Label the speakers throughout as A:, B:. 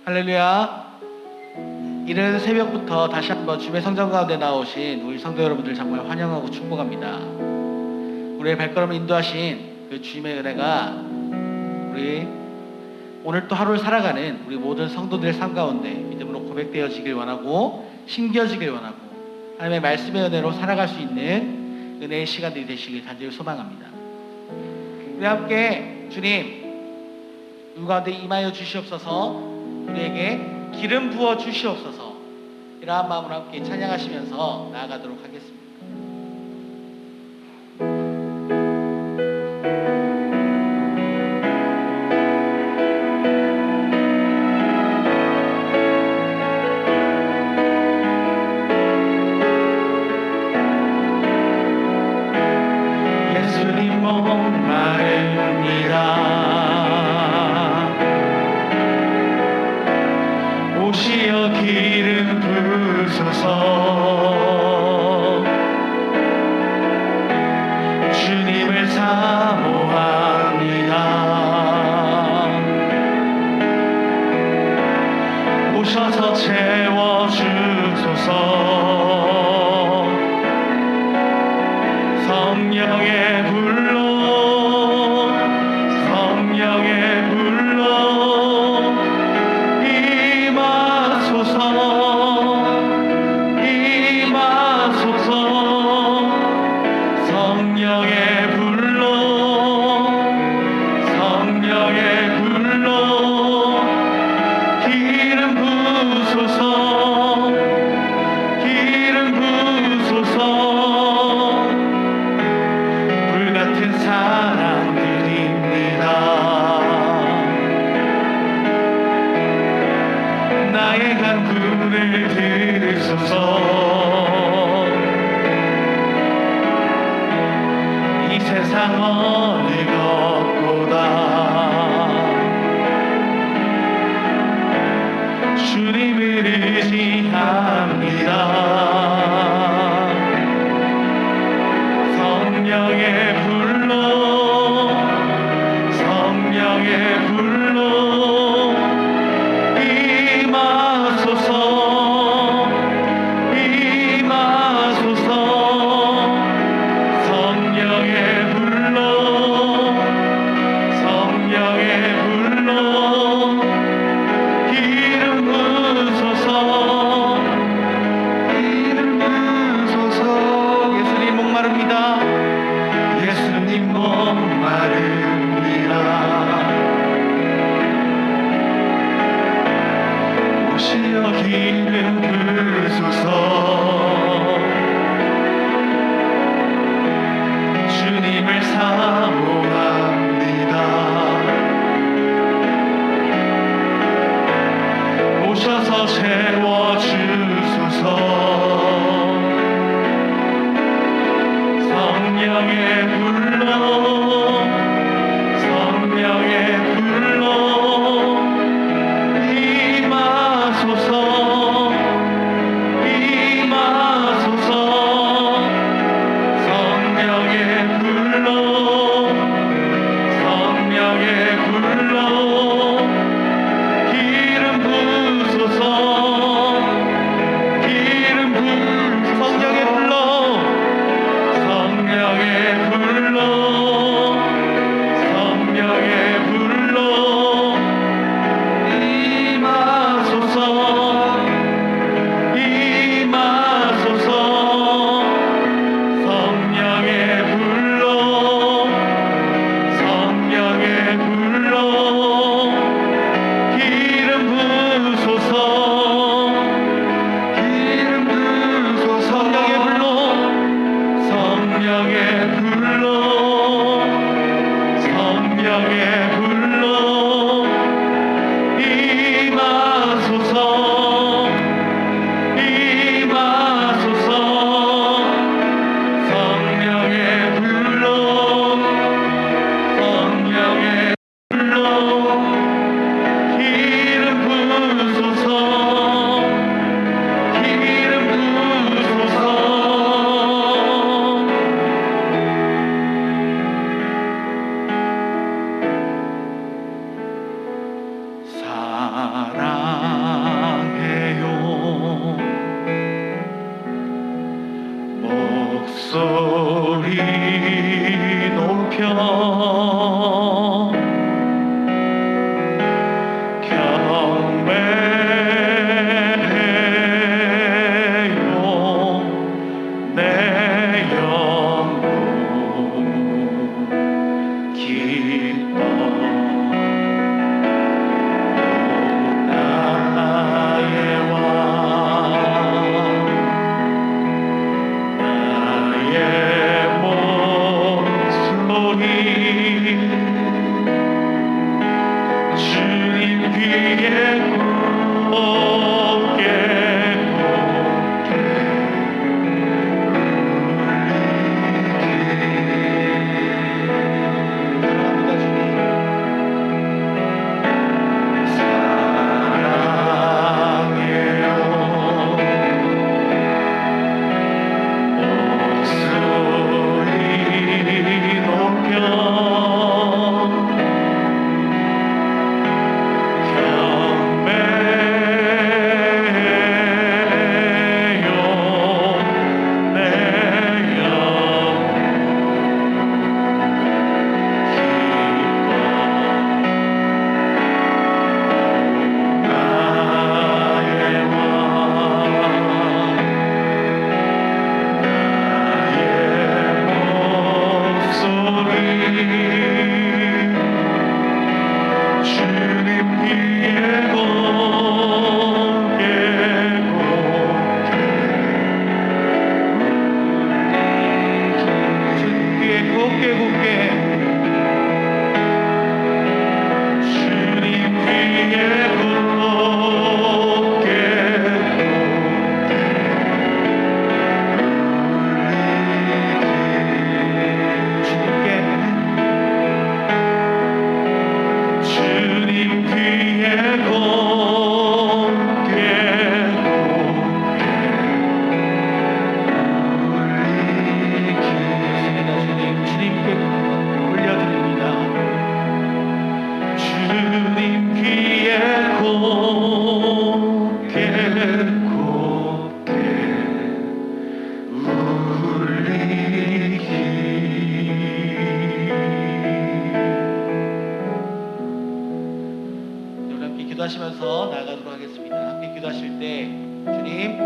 A: 할렐루야. 이른 새벽부터 다시 한번 주의 성전 가운데 나오신 우리 성도 여러분들 정말 환영하고 축복합니다. 우리의 발걸음을 인도하신 그 주님의 은혜가 우리 오늘 또 하루를 살아가는 우리 모든 성도들의 삶 가운데 믿음으로 고백되어지길 원하고 심겨지길 원하고 하나님의 말씀의 은혜로 살아갈 수 있는 은혜의 시간들이 되시길 간절히 소망합니다. 우리 함께 주님 우리 가운데 임하여 주시옵소서, 우리에게 기름 부어 주시옵소서, 이러한 마음으로 함께 찬양하시면서 나아가도록 하겠습니다. 예수님 목마릅니다. 오시어 기름 부으소서. 주님을 사모합니다. 오셔서 채워주소서. 성령의 불로 성령의 불로 임하소서. 임하소서. 성령의 불로 성령의 불로 기름 부으소서. 기름 부으소서. 불같은 사랑 드립니다. 나의 간구를 들으소서. 이 세상 어느 것보다 주님을 의지합니다. 성령의 불로 성령의 불로 임하소서. 임하소서. 성령의 불로 성령의 불로 기름 부으소서. 기름 부으소서. 예수님 목마릅니다. 예수님 목마릅니다. 오시어 기름 부으소서. 주님을 사모합니다. 오셔서 채워주소서. 성령의 불로 성령의 불로 임하소서. 임하소서. 성령의 불로 성령의 불로 기름 부으소서. 기름 부으소서. 성령의 불로 성령의 불로 기도하시면서 나아가도록 하겠습니다. 함께 기도하실 때 주님,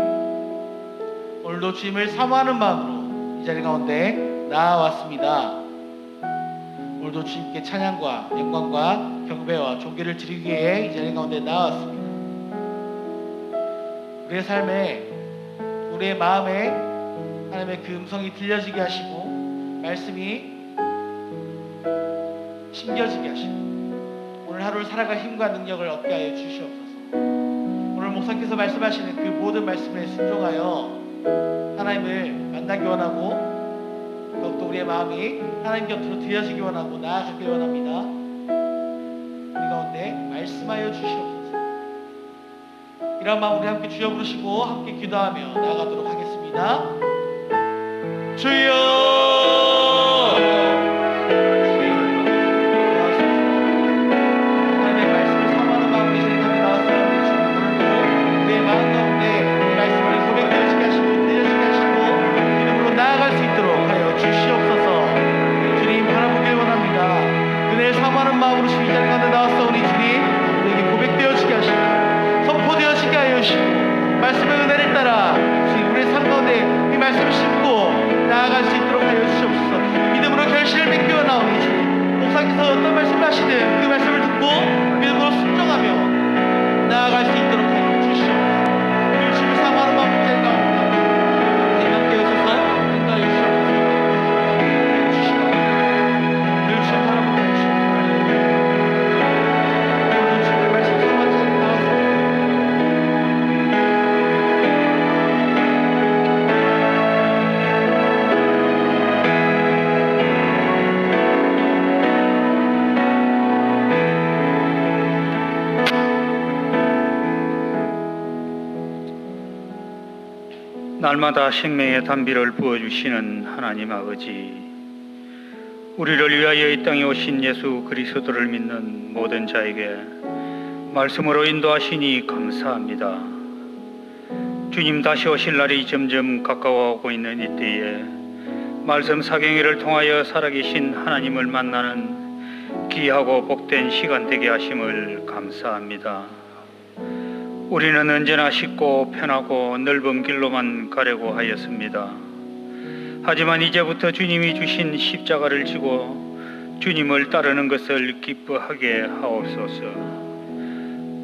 A: 오늘도 주님을 사모하는 마음으로 이 자리 가운데 나아왔습니다. 오늘도 주님께 찬양과 영광과 경배와 존귀를 드리기 위해 이 자리 가운데 나아왔습니다. 우리의 삶에, 우리의 마음에 하나님의 그 음성이 들려지게 하시고 말씀이 심겨지게 하시고 오늘 하루를 살아갈 힘과 능력을 얻게 하여 주시옵소서. 오늘 목사께서 말씀하시는 그 모든 말씀에 순종하여 하나님을 만나기 원하고 더욱더 우리의 마음이 하나님 곁으로 드려지기 원하고 나아가기 원합니다. 우리 가운데 말씀하여 주시옵소서. 이런 마음 우리 함께 주여 부르시고 함께 기도하며 나아가도록 하겠습니다. 주여, 마음으로 주님 자리 가운데 나왔사오니 주님 우리에게 고백되어지게 하시고 선포되어지게 하여 주시고 말씀의 은혜를 따라 주님 우리의 삶 가운데 이 말씀을 심고 나아갈 수 있도록 하여 주시옵소서. 믿음으로 결실을 맺기 원하오니 주님 목사께서 어떤 말씀을 하시든 그 말씀을 듣고 믿음으로 순종하며 나아갈 수 있도록 하여 주시옵소서. 그 주님을 사모하는 마음 자리 가운데 생각되어져서 인도하여 주시옵소서.
B: 날마다 생명의 담비를 부어주시는 하나님 아버지, 우리를 위하여 이 땅에 오신 예수 그리스도를 믿는 모든 자에게 말씀으로 인도하시니 감사합니다. 주님 다시 오실 날이 점점 가까워오고 있는 이때에 말씀 사경회를 통하여 살아계신 하나님을 만나는 귀하고 복된 시간 되게 하심을 감사합니다. 우리는 언제나 쉽고 편하고 넓은 길로만 가려고 하였습니다. 하지만 이제부터 주님이 주신 십자가를 지고 주님을 따르는 것을 기뻐하게 하옵소서.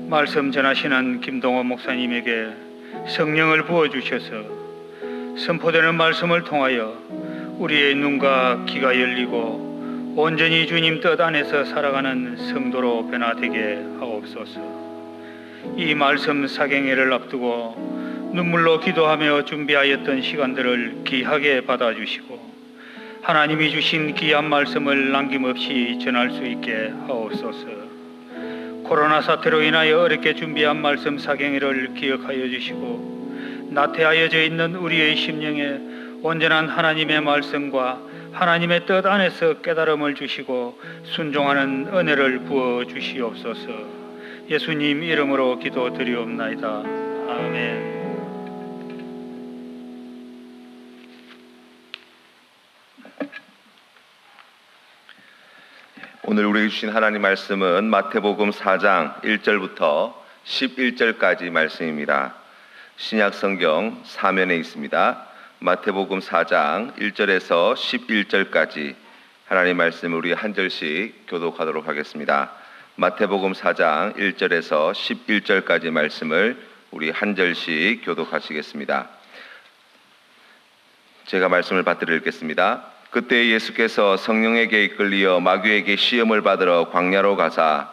B: 말씀 전하시는 김동호 목사님에게 성령을 부어주셔서 선포되는 말씀을 통하여 우리의 눈과 귀가 열리고 온전히 주님 뜻 안에서 살아가는 성도로 변화되게 하옵소서. 이 말씀 사경회를 앞두고 눈물로 기도하며 준비하였던 시간들을 귀하게 받아주시고 하나님이 주신 귀한 말씀을 남김없이 전할 수 있게 하옵소서. 코로나 사태로 인하여 어렵게 준비한 말씀 사경회를 기억하여 주시고 나태하여져 있는 우리의 심령에 온전한 하나님의 말씀과 하나님의 뜻 안에서 깨달음을 주시고 순종하는 은혜를 부어 주시옵소서. 예수님 이름으로 기도드리옵나이다. 아멘.
C: 오늘 우리에게 주신 하나님 말씀은 마태복음 4장 1절부터 11절까지 말씀입니다. 신약 성경 사면에 있습니다. 마태복음 4장 1절에서 11절까지 하나님 말씀을 우리 한 절씩 교독하도록 하겠습니다. 마태복음 4장 1절에서 11절까지 말씀을 우리 한 절씩 교독하시겠습니다. 제가 말씀을 받들어 읽겠습니다. 그때 예수께서 성령에게 이끌리어 마귀에게 시험을 받으러 광야로 가사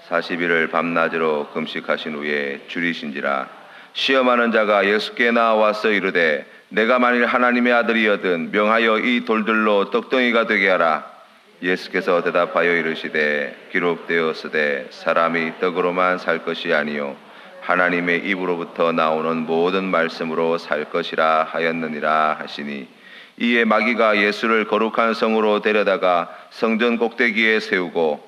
C: 40일을 밤낮으로 금식하신 후에 줄이신지라. 시험하는 자가 예수께 나와서 이르되 내가 만일 하나님의 아들이거든 명하여 이 돌들로 떡덩이가 되게 하라. 예수께서 대답하여 이르시되 기록되었으되 사람이 떡으로만 살 것이 아니요 하나님의 입으로부터 나오는 모든 말씀으로 살 것이라 하였느니라 하시니, 이에 마귀가 예수를 거룩한 성으로 데려다가 성전 꼭대기에 세우고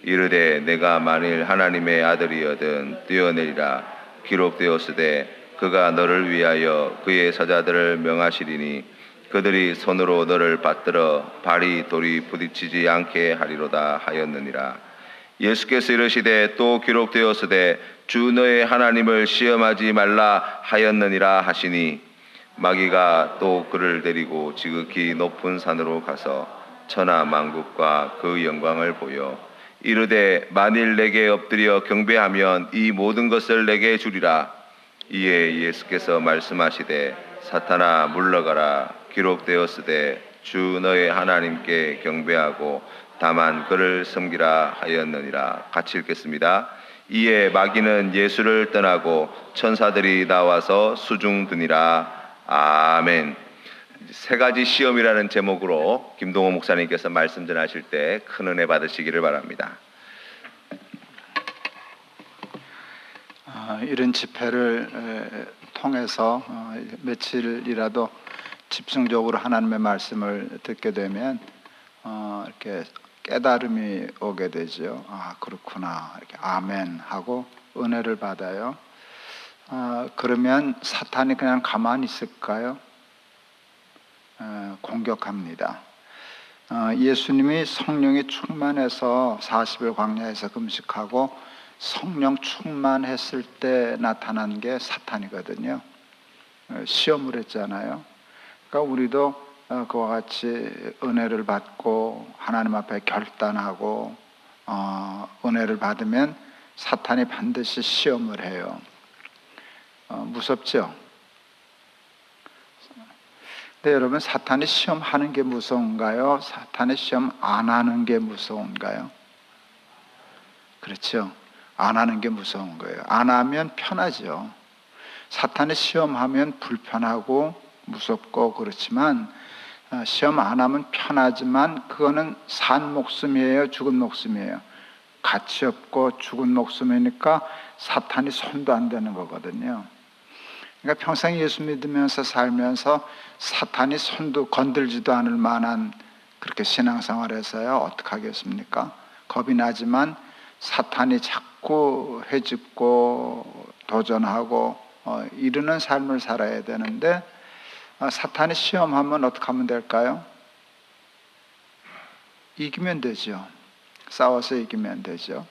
C: 이르되 내가 만일 하나님의 아들이거든 뛰어내리라. 기록되었으되 그가 너를 위하여 그의 사자들을 명하시리니 그들이 손으로 너를 받들어 발이 돌이 부딪히지 않게 하리로다 하였느니라. 예수께서 이르시되 또 기록되었으되 주 너의 하나님을 시험하지 말라 하였느니라 하시니, 마귀가 또 그를 데리고 지극히 높은 산으로 가서 천하 만국과 그 영광을 보여 이르되 만일 내게 엎드려 경배하면 이 모든 것을 내게 주리라. 이에 예수께서 말씀하시되 사탄아 물러가라. 기록되었으되 주 너의 하나님께 경배하고 다만 그를 섬기라 하였느니라. 같이 읽겠습니다. 이에 마귀는 예수를 떠나고 천사들이 나와서 수중드니라. 아멘. 세 가지 시험이라는 제목으로 김동호 목사님께서 말씀 전하실 때 큰 은혜 받으시기를 바랍니다.
D: 이런 집회를 통해서 며칠이라도 집중적으로 하나님의 말씀을 듣게 되면 이렇게 깨달음이 오게 되죠. 아, 그렇구나. 이렇게 아멘 하고 은혜를 받아요. 그러면 사탄이 그냥 가만히 있을까요? 공격합니다. 예수님이 성령이 충만해서 40일 광야에서 금식하고 성령 충만했을 때 나타난 게 사탄이거든요. 시험을 했잖아요. 그러니까 우리도 그와 같이 은혜를 받고 하나님 앞에 결단하고 은혜를 받으면 사탄이 반드시 시험을 해요. 무섭죠? 근데 여러분, 사탄이 시험하는 게 무서운가요? 사탄이 시험 안 하는 게 무서운가요? 그렇죠? 안 하는 게 무서운 거예요. 안 하면 편하죠. 사탄이 시험하면 불편하고 무섭고 그렇지만 시험 안 하면 편하지만 그거는 산 목숨이에요, 죽은 목숨이에요? 가치 없고 죽은 목숨이니까 사탄이 손도 안 대는 거거든요. 그러니까 평생 예수 믿으면서 살면서 사탄이 손도 건들지도 않을 만한 그렇게 신앙생활에서야 어떻게 하겠습니까? 겁이 나지만 사탄이 자꾸 헤집고 도전하고 이르는 삶을 살아야 되는데 사탄이 시험하면 어떻게 하면 될까요? 이기면 되죠. 싸워서 이기면 되죠.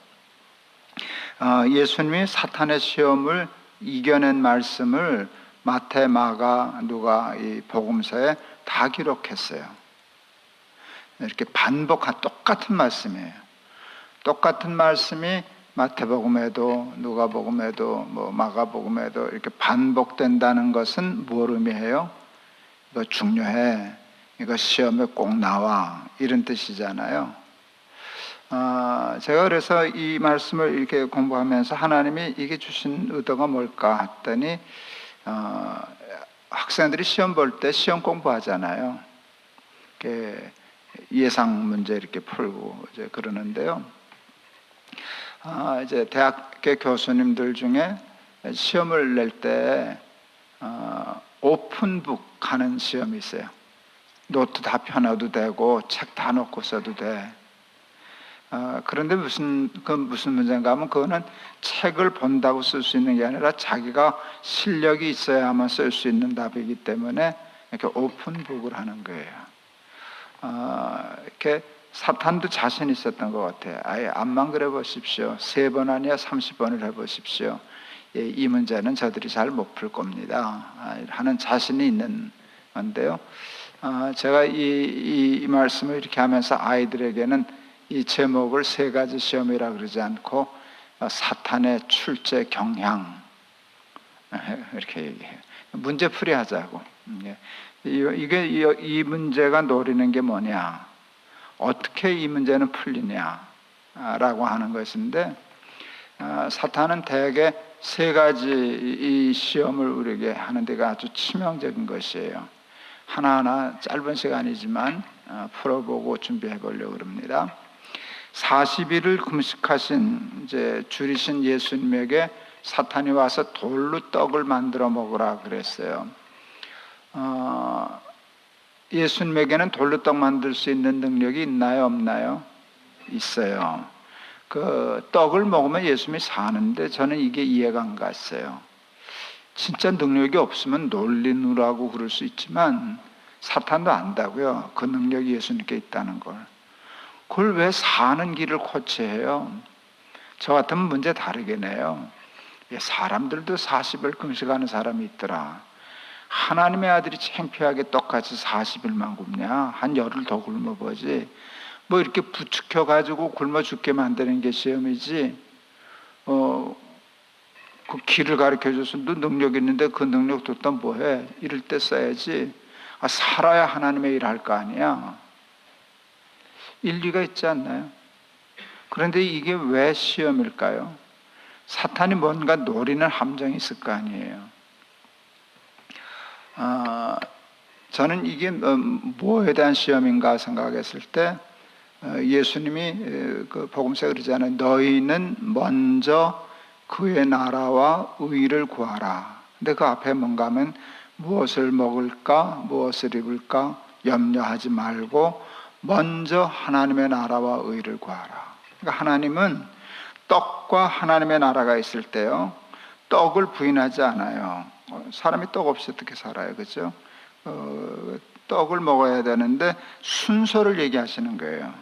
D: 예수님이 사탄의 시험을 이겨낸 말씀을 마태, 마가, 누가 이 복음서에 다 기록했어요. 이렇게 반복한 똑같은 말씀이에요. 똑같은 말씀이 마태복음에도 누가복음에도 뭐 마가복음에도 이렇게 반복된다는 것은 뭘 의미해요? 이거 중요해. 이거 시험에 꼭 나와. 이런 뜻이잖아요. 제가 그래서 이 말씀을 이렇게 공부하면서 하나님이 이게 주신 의도가 뭘까 했더니 학생들이 시험 볼 때 시험 공부하잖아요. 이렇게 예상 문제 이렇게 풀고 이제 그러는데요. 이제 대학교 교수님들 중에 시험을 낼 때 오픈북 하는 시험이 있어요. 노트 다 펴놔도 되고 책 다 놓고 써도 돼. 그런데 무슨 문제인가 하면 그거는 책을 본다고 쓸 수 있는 게 아니라 자기가 실력이 있어야만 쓸 수 있는 답이기 때문에 이렇게 오픈북을 하는 거예요. 이렇게 사탄도 자신 있었던 것 같아요. 아예 앞만 그려 보십시오. 3번 아니야 30번을 해보십시오. 이 문제는 저들이 잘 못 풀 겁니다. 하는 자신이 있는 건데요. 제가 이 말씀을 이렇게 하면서 아이들에게는 이 제목을 3가지 시험이라 그러지 않고 사탄의 출제 경향 이렇게 얘기해요. 문제풀이 하자고. 이 문제가 노리는 게 뭐냐, 어떻게 이 문제는 풀리냐라고 하는 것인데, 사탄은 대개 3가지 이 시험을 우리에게 하는 데가 아주 치명적인 것이에요. 하나하나 짧은 시간이지만 풀어보고 준비해 보려고 합니다. 40일을 금식하신 이제 줄이신 예수님에게 사탄이 와서 돌로 떡을 만들어 먹으라 그랬어요. 예수님에게는 돌로 떡 만들 수 있는 능력이 있나요, 없나요? 있어요. 그 떡을 먹으면 예수님이 사는데 저는 이게 이해가 안 갔어요. 진짜 능력이 없으면 놀리느라고 그럴 수 있지만 사탄도 안다고요. 그 능력이 예수님께 있다는 걸. 그걸 왜 사는 길을 코치해요? 저 같으면 문제 다르게 내요. 사람들도 40일 금식하는 사람이 있더라. 하나님의 아들이 창피하게 떡같이 40일만 굶냐? 한 열흘 더 굶어보지. 뭐 이렇게 부추겨가지고 굶어 죽게 만드는 게 시험이지. 그 길을 가르쳐줘서 너 능력 있는데 그 능력 뒀다 뭐해? 이럴 때 써야지. 살아야 하나님의 일 할 거 아니야. 일리가 있지 않나요? 그런데 이게 왜 시험일까요? 사탄이 뭔가 노리는 함정이 있을 거 아니에요. 저는 이게 뭐에 대한 시험인가 생각했을 때 예수님이 그 복음서에 그러잖아요. 너희는 먼저 그의 나라와 의를 구하라. 근데 그 앞에 뭔가 하면 무엇을 먹을까, 무엇을 입을까 염려하지 말고 먼저 하나님의 나라와 의를 구하라. 그러니까 하나님은 떡과 하나님의 나라가 있을 때요, 떡을 부인하지 않아요. 사람이 떡 없이 어떻게 살아요, 그렇죠? 떡을 먹어야 되는데 순서를 얘기하시는 거예요.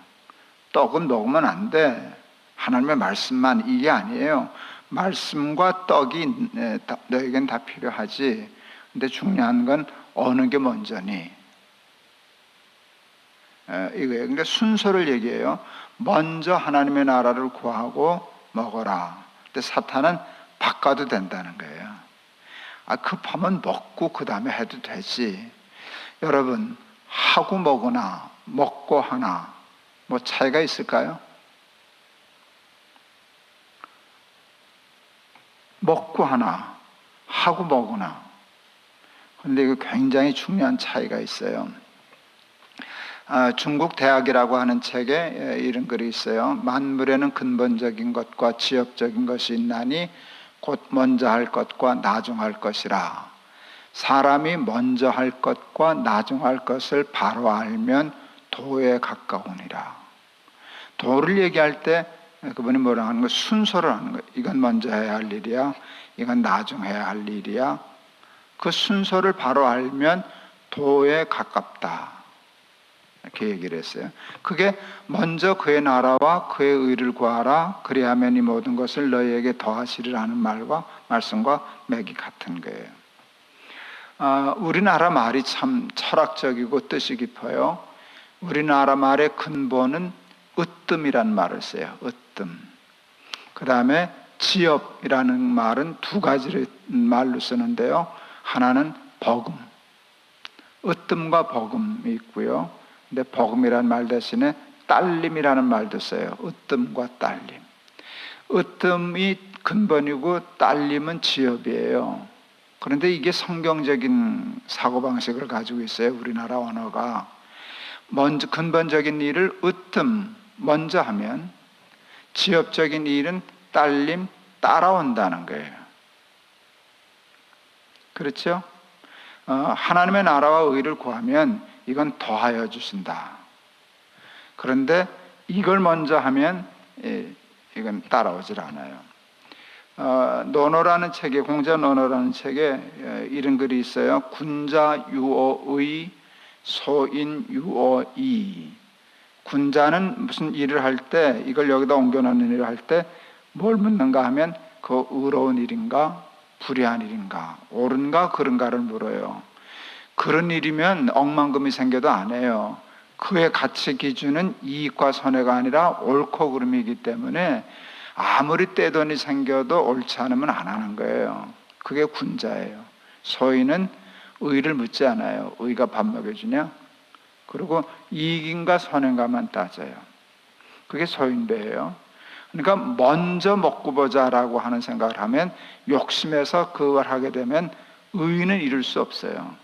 D: 떡은 먹으면 안 돼. 하나님의 말씀만, 이게 아니에요. 말씀과 떡이 너에겐 다 필요하지. 근데 중요한 건 어느 게 먼저니? 이거예요. 그러니까 순서를 얘기해요. 먼저 하나님의 나라를 구하고 먹어라. 근데 사탄은 바꿔도 된다는 거예요. 급하면 먹고 그 다음에 해도 되지. 여러분, 하고 먹으나 먹고 하나 뭐 차이가 있을까요? 먹고 하나, 하고 먹으나. 그런데 이거 굉장히 중요한 차이가 있어요. 중국 대학이라고 하는 책에 이런 글이 있어요. 만물에는 근본적인 것과 지엽적인 것이 있나니 곧 먼저 할 것과 나중할 것이라. 사람이 먼저 할 것과 나중할 것을 바로 알면 도에 가까우니라. 도를 얘기할 때 그분이 뭐라 하는 거? 순서를 하는 거예요. 이건 먼저 해야 할 일이야, 이건 나중 해야 할 일이야. 그 순서를 바로 알면 도에 가깝다. 이렇게 얘기를 했어요. 그게 먼저 그의 나라와 그의 의를 구하라. 그리하면 이 모든 것을 너희에게 더하시리라는 말씀과 맥이 같은 거예요. 우리나라 말이 참 철학적이고 뜻이 깊어요. 우리나라 말의 근본은 으뜸이라는 말을 써요. 으뜸. 그 다음에 지엽이라는 말은 두 가지를 말로 쓰는데요. 하나는 버금. 으뜸과 버금이 있고요. 근데 버금이라는 말 대신에 딸림이라는 말도 써요. 으뜸과 딸림. 으뜸이 근본이고 딸림은 지엽이에요. 그런데 이게 성경적인 사고방식을 가지고 있어요. 우리나라 언어가. 먼저 근본적인 일을 으뜸 먼저 하면 지엽적인 일은 딸림 따라온다는 거예요. 그렇죠? 하나님의 나라와 의를 구하면 이건 더하여 주신다. 그런데 이걸 먼저 하면 이건 따라오질 않아요. 논어라는 책에, 공자 논어라는 책에 이런 글이 있어요. 군자 유어의 소인 유어이. 군자는 무슨 일을 할 때, 이걸 여기다 옮겨놓는 일을 할 때 뭘 묻는가 하면 그 의로운 일인가 불의한 일인가 옳은가 그른가를 물어요. 그런 일이면 억만금이 생겨도 안 해요. 그의 가치 기준은 이익과 손해가 아니라 옳고 그름이기 때문에 아무리 떼돈이 생겨도 옳지 않으면 안 하는 거예요. 그게 군자예요. 소인은 의를 묻지 않아요. 의가 밥 먹여주냐? 그리고 이익인가 손해인가만 따져요. 그게 소인배예요. 그러니까 먼저 먹고 보자라고 하는 생각을 하면 욕심에서 그걸 하게 되면 의는 이룰 수 없어요.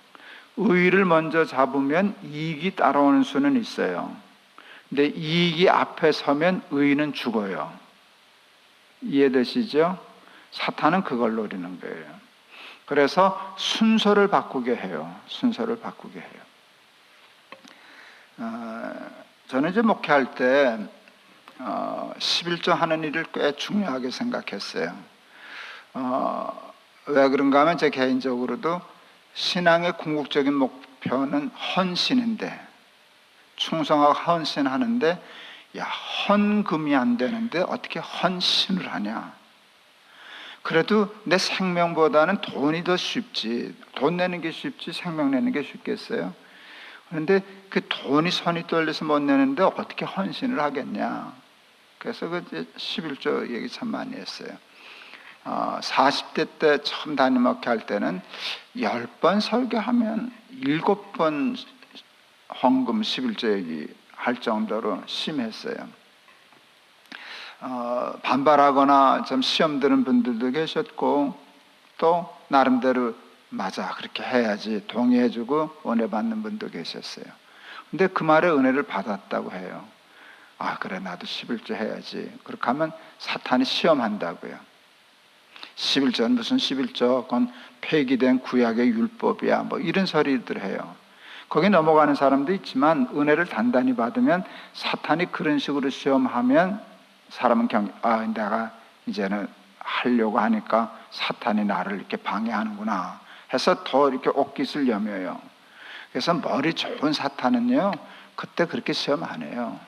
D: 의를 먼저 잡으면 이익이 따라오는 수는 있어요. 근데 이익이 앞에 서면 의는 죽어요. 이해되시죠? 사탄은 그걸 노리는 거예요. 그래서 순서를 바꾸게 해요. 순서를 바꾸게 해요. 저는 이제 목회할 때 11조 하는 일을 꽤 중요하게 생각했어요. 왜 그런가 하면 제 개인적으로도 신앙의 궁극적인 목표는 헌신인데, 충성하고 헌신하는데, 야, 헌금이 안 되는데 어떻게 헌신을 하냐? 그래도 내 생명보다는 돈이 더 쉽지. 돈 내는 게 쉽지 생명 내는 게 쉽겠어요? 그런데 그 돈이 손이 떨려서 못 내는데 어떻게 헌신을 하겠냐? 그래서 그 11조 얘기 참 많이 했어요. 40대 때 처음 담임 목회할 때는 10번 설교하면 7번 헌금 11조 얘기 할 정도로 심했어요. 반발하거나 좀 시험 드는 분들도 계셨고, 또 나름대로 맞아 그렇게 해야지 동의해주고 은혜 받는 분도 계셨어요. 근데 그 말에 은혜를 받았다고 해요. 아 그래 나도 11조 해야지. 그렇게 하면 사탄이 시험한다고요. 11조는 무슨 11조, 그건 폐기된 구약의 율법이야, 뭐 이런 소리들 해요. 거기 넘어가는 사람도 있지만 은혜를 단단히 받으면 사탄이 그런 식으로 시험하면 사람은 내가 이제는 하려고 하니까 사탄이 나를 이렇게 방해하는구나 해서 더 이렇게 옷깃을 여며요. 그래서 머리 좋은 사탄은요 그때 그렇게 시험 안 해요.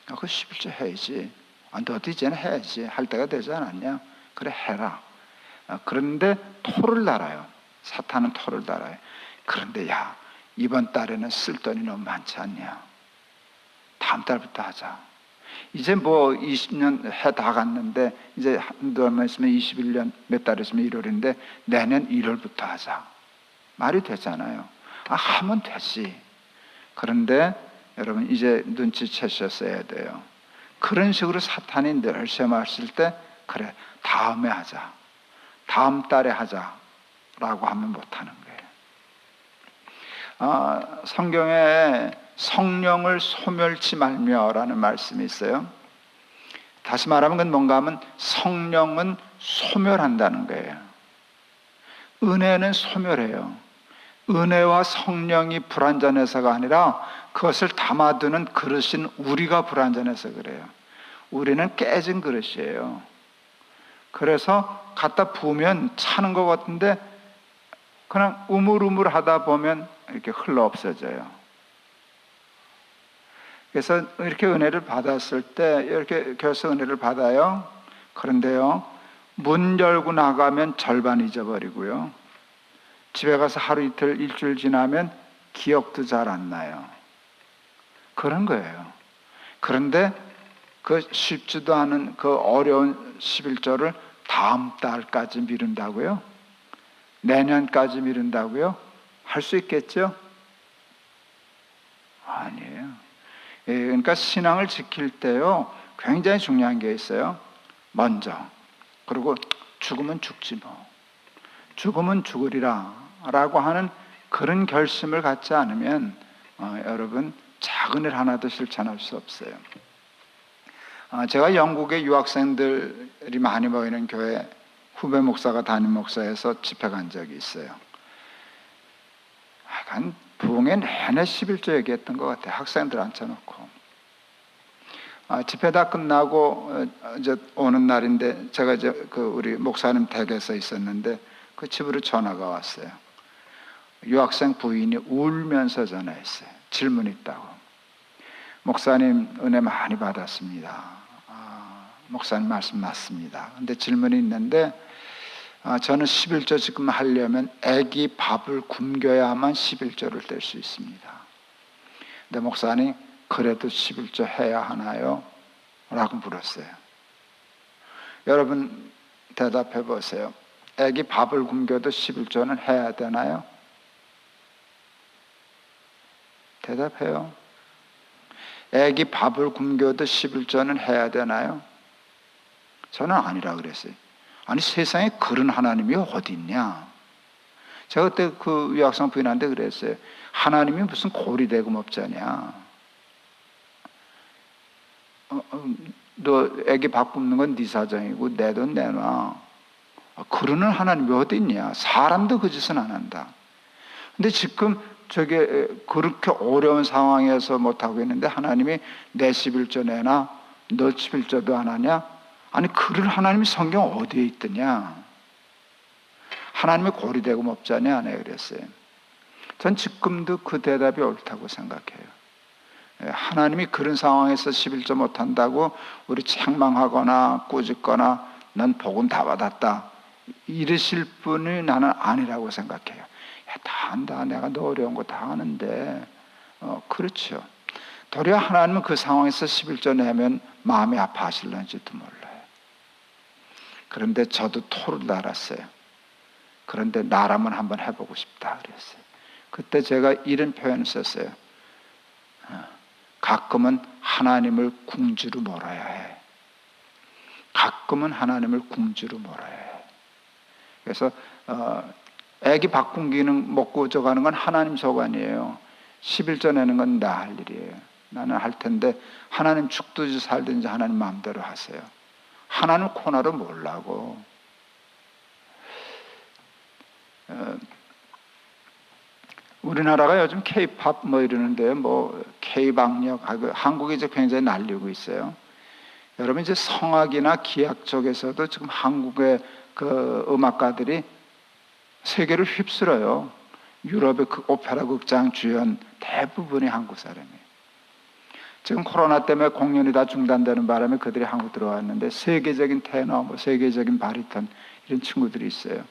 D: 그 11조 해야지. 너도 이제는 해야지. 할 때가 되지 않았냐? 그래 해라. 그런데 토를 달아요. 사탄은 토를 달아요. 그런데 야 이번 달에는 쓸 돈이 너무 많지 않냐? 다음 달부터 하자. 이제 뭐 20년 해 다 갔는데 이제 얼마 있으면 21년 몇 달 있으면 1월인데 내년 1월부터 하자. 말이 되잖아요. 하면 되지. 그런데 여러분 이제 눈치채셨어야 돼요. 그런 식으로 사탄이 늘 시험하실 때 그래 다음에 하자. 다음 달에 하자라고 하면 못하는 거예요. 성경에 성령을 소멸치 말며라는 말씀이 있어요. 다시 말하면 그건 뭔가 하면 성령은 소멸한다는 거예요. 은혜는 소멸해요. 은혜와 성령이 불완전해서가 아니라 그것을 담아두는 그릇인 우리가 불완전해서 그래요. 우리는 깨진 그릇이에요. 그래서 갖다 부으면 차는 것 같은데 그냥 우물우물 하다 보면 이렇게 흘러 없어져요. 그래서 이렇게 은혜를 받았을 때 이렇게 교회에서 은혜를 받아요. 그런데요, 문 열고 나가면 절반 잊어버리고요. 집에 가서 하루 이틀 일주일 지나면 기억도 잘 안 나요. 그런 거예요. 그런데 그 쉽지도 않은 그 어려운 11조를 다음 달까지 미룬다고요? 내년까지 미룬다고요? 할 수 있겠죠? 아니에요. 예, 그러니까 신앙을 지킬 때요, 굉장히 중요한 게 있어요. 먼저, 그리고 죽으면 죽지 뭐. 죽으면 죽으리라 라고 하는 그런 결심을 갖지 않으면 여러분 작은 일 하나도 실천할 수 없어요. 제가 영국의 유학생들이 많이 모이는 교회 후배 목사가 담임 목사에서 집회 간 적이 있어요. 한 부흥회 내내 11조 얘기했던 것 같아요. 학생들 앉혀놓고. 집회 다 끝나고 이제 오는 날인데 제가 이제 그 우리 목사님 댁에서 있었는데 그 집으로 전화가 왔어요. 유학생 부인이 울면서 전화했어요. 질문 있다고. 목사님 은혜 많이 받았습니다. 목사님 말씀 맞습니다. 근데 질문이 있는데 저는 11조 지금 하려면 애기 밥을 굶겨야만 11조를 뗄 수 있습니다. 근데 목사님 그래도 11조 해야 하나요? 라고 물었어요. 여러분 대답해 보세요. 애기 밥을 굶겨도 11조는 해야 되나요? 대답해요. 애기 밥을 굶겨도 11조는 해야 되나요? 저는 아니라 그랬어요. 아니 세상에 그런 하나님이 어디 있냐? 제가 그때 그 유학생 부인한테 그랬어요. 하나님이 무슨 고리대금 업자냐? 너 애기 밥 굶는 건 네 사정이고 내 돈 내놔. 그러는 하나님이 어디 있냐? 사람도 그 짓은 안 한다. 근데 지금 저게 그렇게 어려운 상황에서 못하고 있는데 하나님이 내 11조 내놔? 너 11조도 안 하냐? 아니 그럴 하나님이 성경 어디에 있더냐? 하나님이 고리대금 업자냐? 내가 그랬어요. 전 지금도 그 대답이 옳다고 생각해요. 하나님이 그런 상황에서 11조 못한다고 우리 책망하거나 꾸짖거나 넌 복은 다 받았다 이러실 분이 나는 아니라고 생각해요. 야, 다 한다. 내가 너 어려운 거 다 하는데 그렇죠. 도리어 하나님은 그 상황에서 11조 내면 마음이 아파하실런지도 몰라요. 그런데 저도 토를 날았어요. 그런데 나라면 한번 해보고 싶다 그랬어요. 그때 제가 이런 표현을 썼어요. 가끔은 하나님을 궁지로 몰아야 해. 가끔은 하나님을 궁지로 몰아야 해. 그래서 애기 밥 굶기는 먹고 저가는 건 하나님 소관이에요. 11조 내는 건 나 할 일이에요. 나는 할 텐데 하나님 죽든지 살든지 하나님 마음대로 하세요. 하나님 코너를 몰라고. 우리나라가 요즘 K-팝 뭐 이러는데 뭐 K-방역 한국이 이제 굉장히 날리고 있어요. 여러분 이제 성악이나 기악 쪽에서도 지금 한국의 그 음악가들이 세계를 휩쓸어요. 유럽의 그 오페라 극장 주연 대부분이 한국 사람이에요. 지금 코로나 때문에 공연이 다 중단되는 바람에 그들이 한국 들어왔는데 세계적인 테너, 뭐 세계적인 바리톤 이런 친구들이 있어요.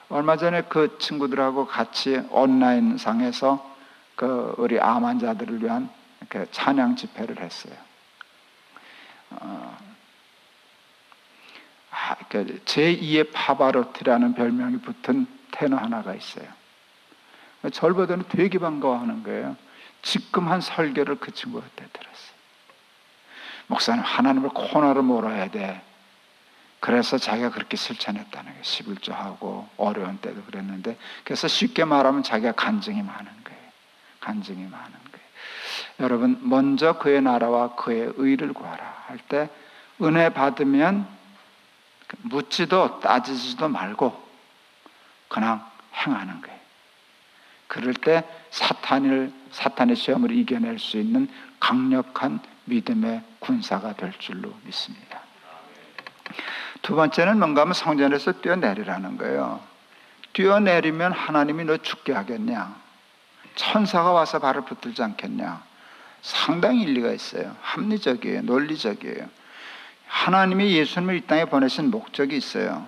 D: 얼마 전에 그 친구들하고 같이 온라인 상에서 그 우리 암 환자들을 위한 그 찬양 집회를 했어요. 제2의 파바로티라는 별명이 붙은 테너 하나가 있어요. 저를 보더니 되게 반가워하는 거예요. 지금 한 설교를 그 친구한테 들었어요. 목사님 하나님을 코너로 몰아야 돼. 그래서 자기가 그렇게 실천했다는 거예요. 11조 하고 어려운 때도 그랬는데 그래서 쉽게 말하면 자기가 간증이 많은 거예요. 간증이 많은 거예요. 여러분 먼저 그의 나라와 그의 의를 구하라 할 때 은혜 받으면 묻지도 따지지도 말고 그냥 행하는 거예요. 그럴 때 사탄의 시험을 이겨낼 수 있는 강력한 믿음의 군사가 될 줄로 믿습니다. 두 번째는 뭔가 하면 성전에서 뛰어내리라는 거예요. 뛰어내리면 하나님이 너 죽게 하겠냐? 천사가 와서 발을 붙들지 않겠냐? 상당히 일리가 있어요. 합리적이에요. 논리적이에요. 하나님이 예수님을 이 땅에 보내신 목적이 있어요.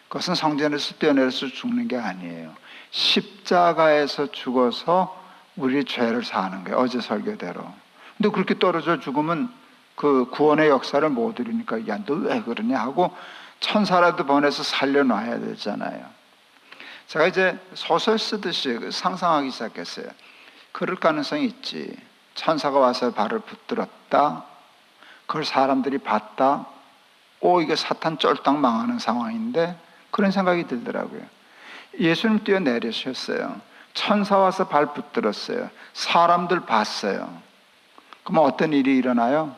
D: 그것은 성전에서 뛰어내려서 죽는 게 아니에요. 십자가에서 죽어서 우리 죄를 사하는 거예요. 어제 설교대로. 근데 그렇게 떨어져 죽으면 그 구원의 역사를 못 이루니까 야, 너 왜 그러냐 하고 천사라도 보내서 살려놔야 되잖아요. 제가 이제 소설 쓰듯이 상상하기 시작했어요. 그럴 가능성이 있지. 천사가 와서 발을 붙들었다. 그걸 사람들이 봤다. 이게 사탄 쫄딱 망하는 상황인데 그런 생각이 들더라고요. 예수님 뛰어내리셨어요. 천사 와서 발 붙들었어요. 사람들 봤어요. 그러면 어떤 일이 일어나요?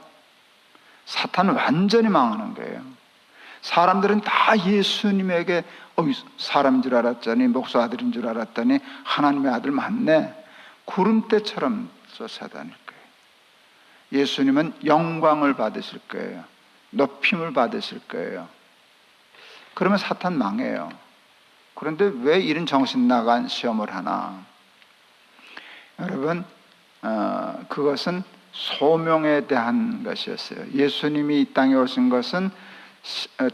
D: 사탄은 완전히 망하는 거예요. 사람들은 다 예수님에게 사람인 줄 알았더니 목사 아들인 줄 알았더니 하나님의 아들 맞네. 구름대처럼 쫓아다닐 거예요. 예수님은 영광을 받으실 거예요. 높임을 받으실 거예요. 그러면 사탄 망해요. 그런데 왜 이런 정신 나간 시험을 하나? 여러분, 그것은 소명에 대한 것이었어요. 예수님이 이 땅에 오신 것은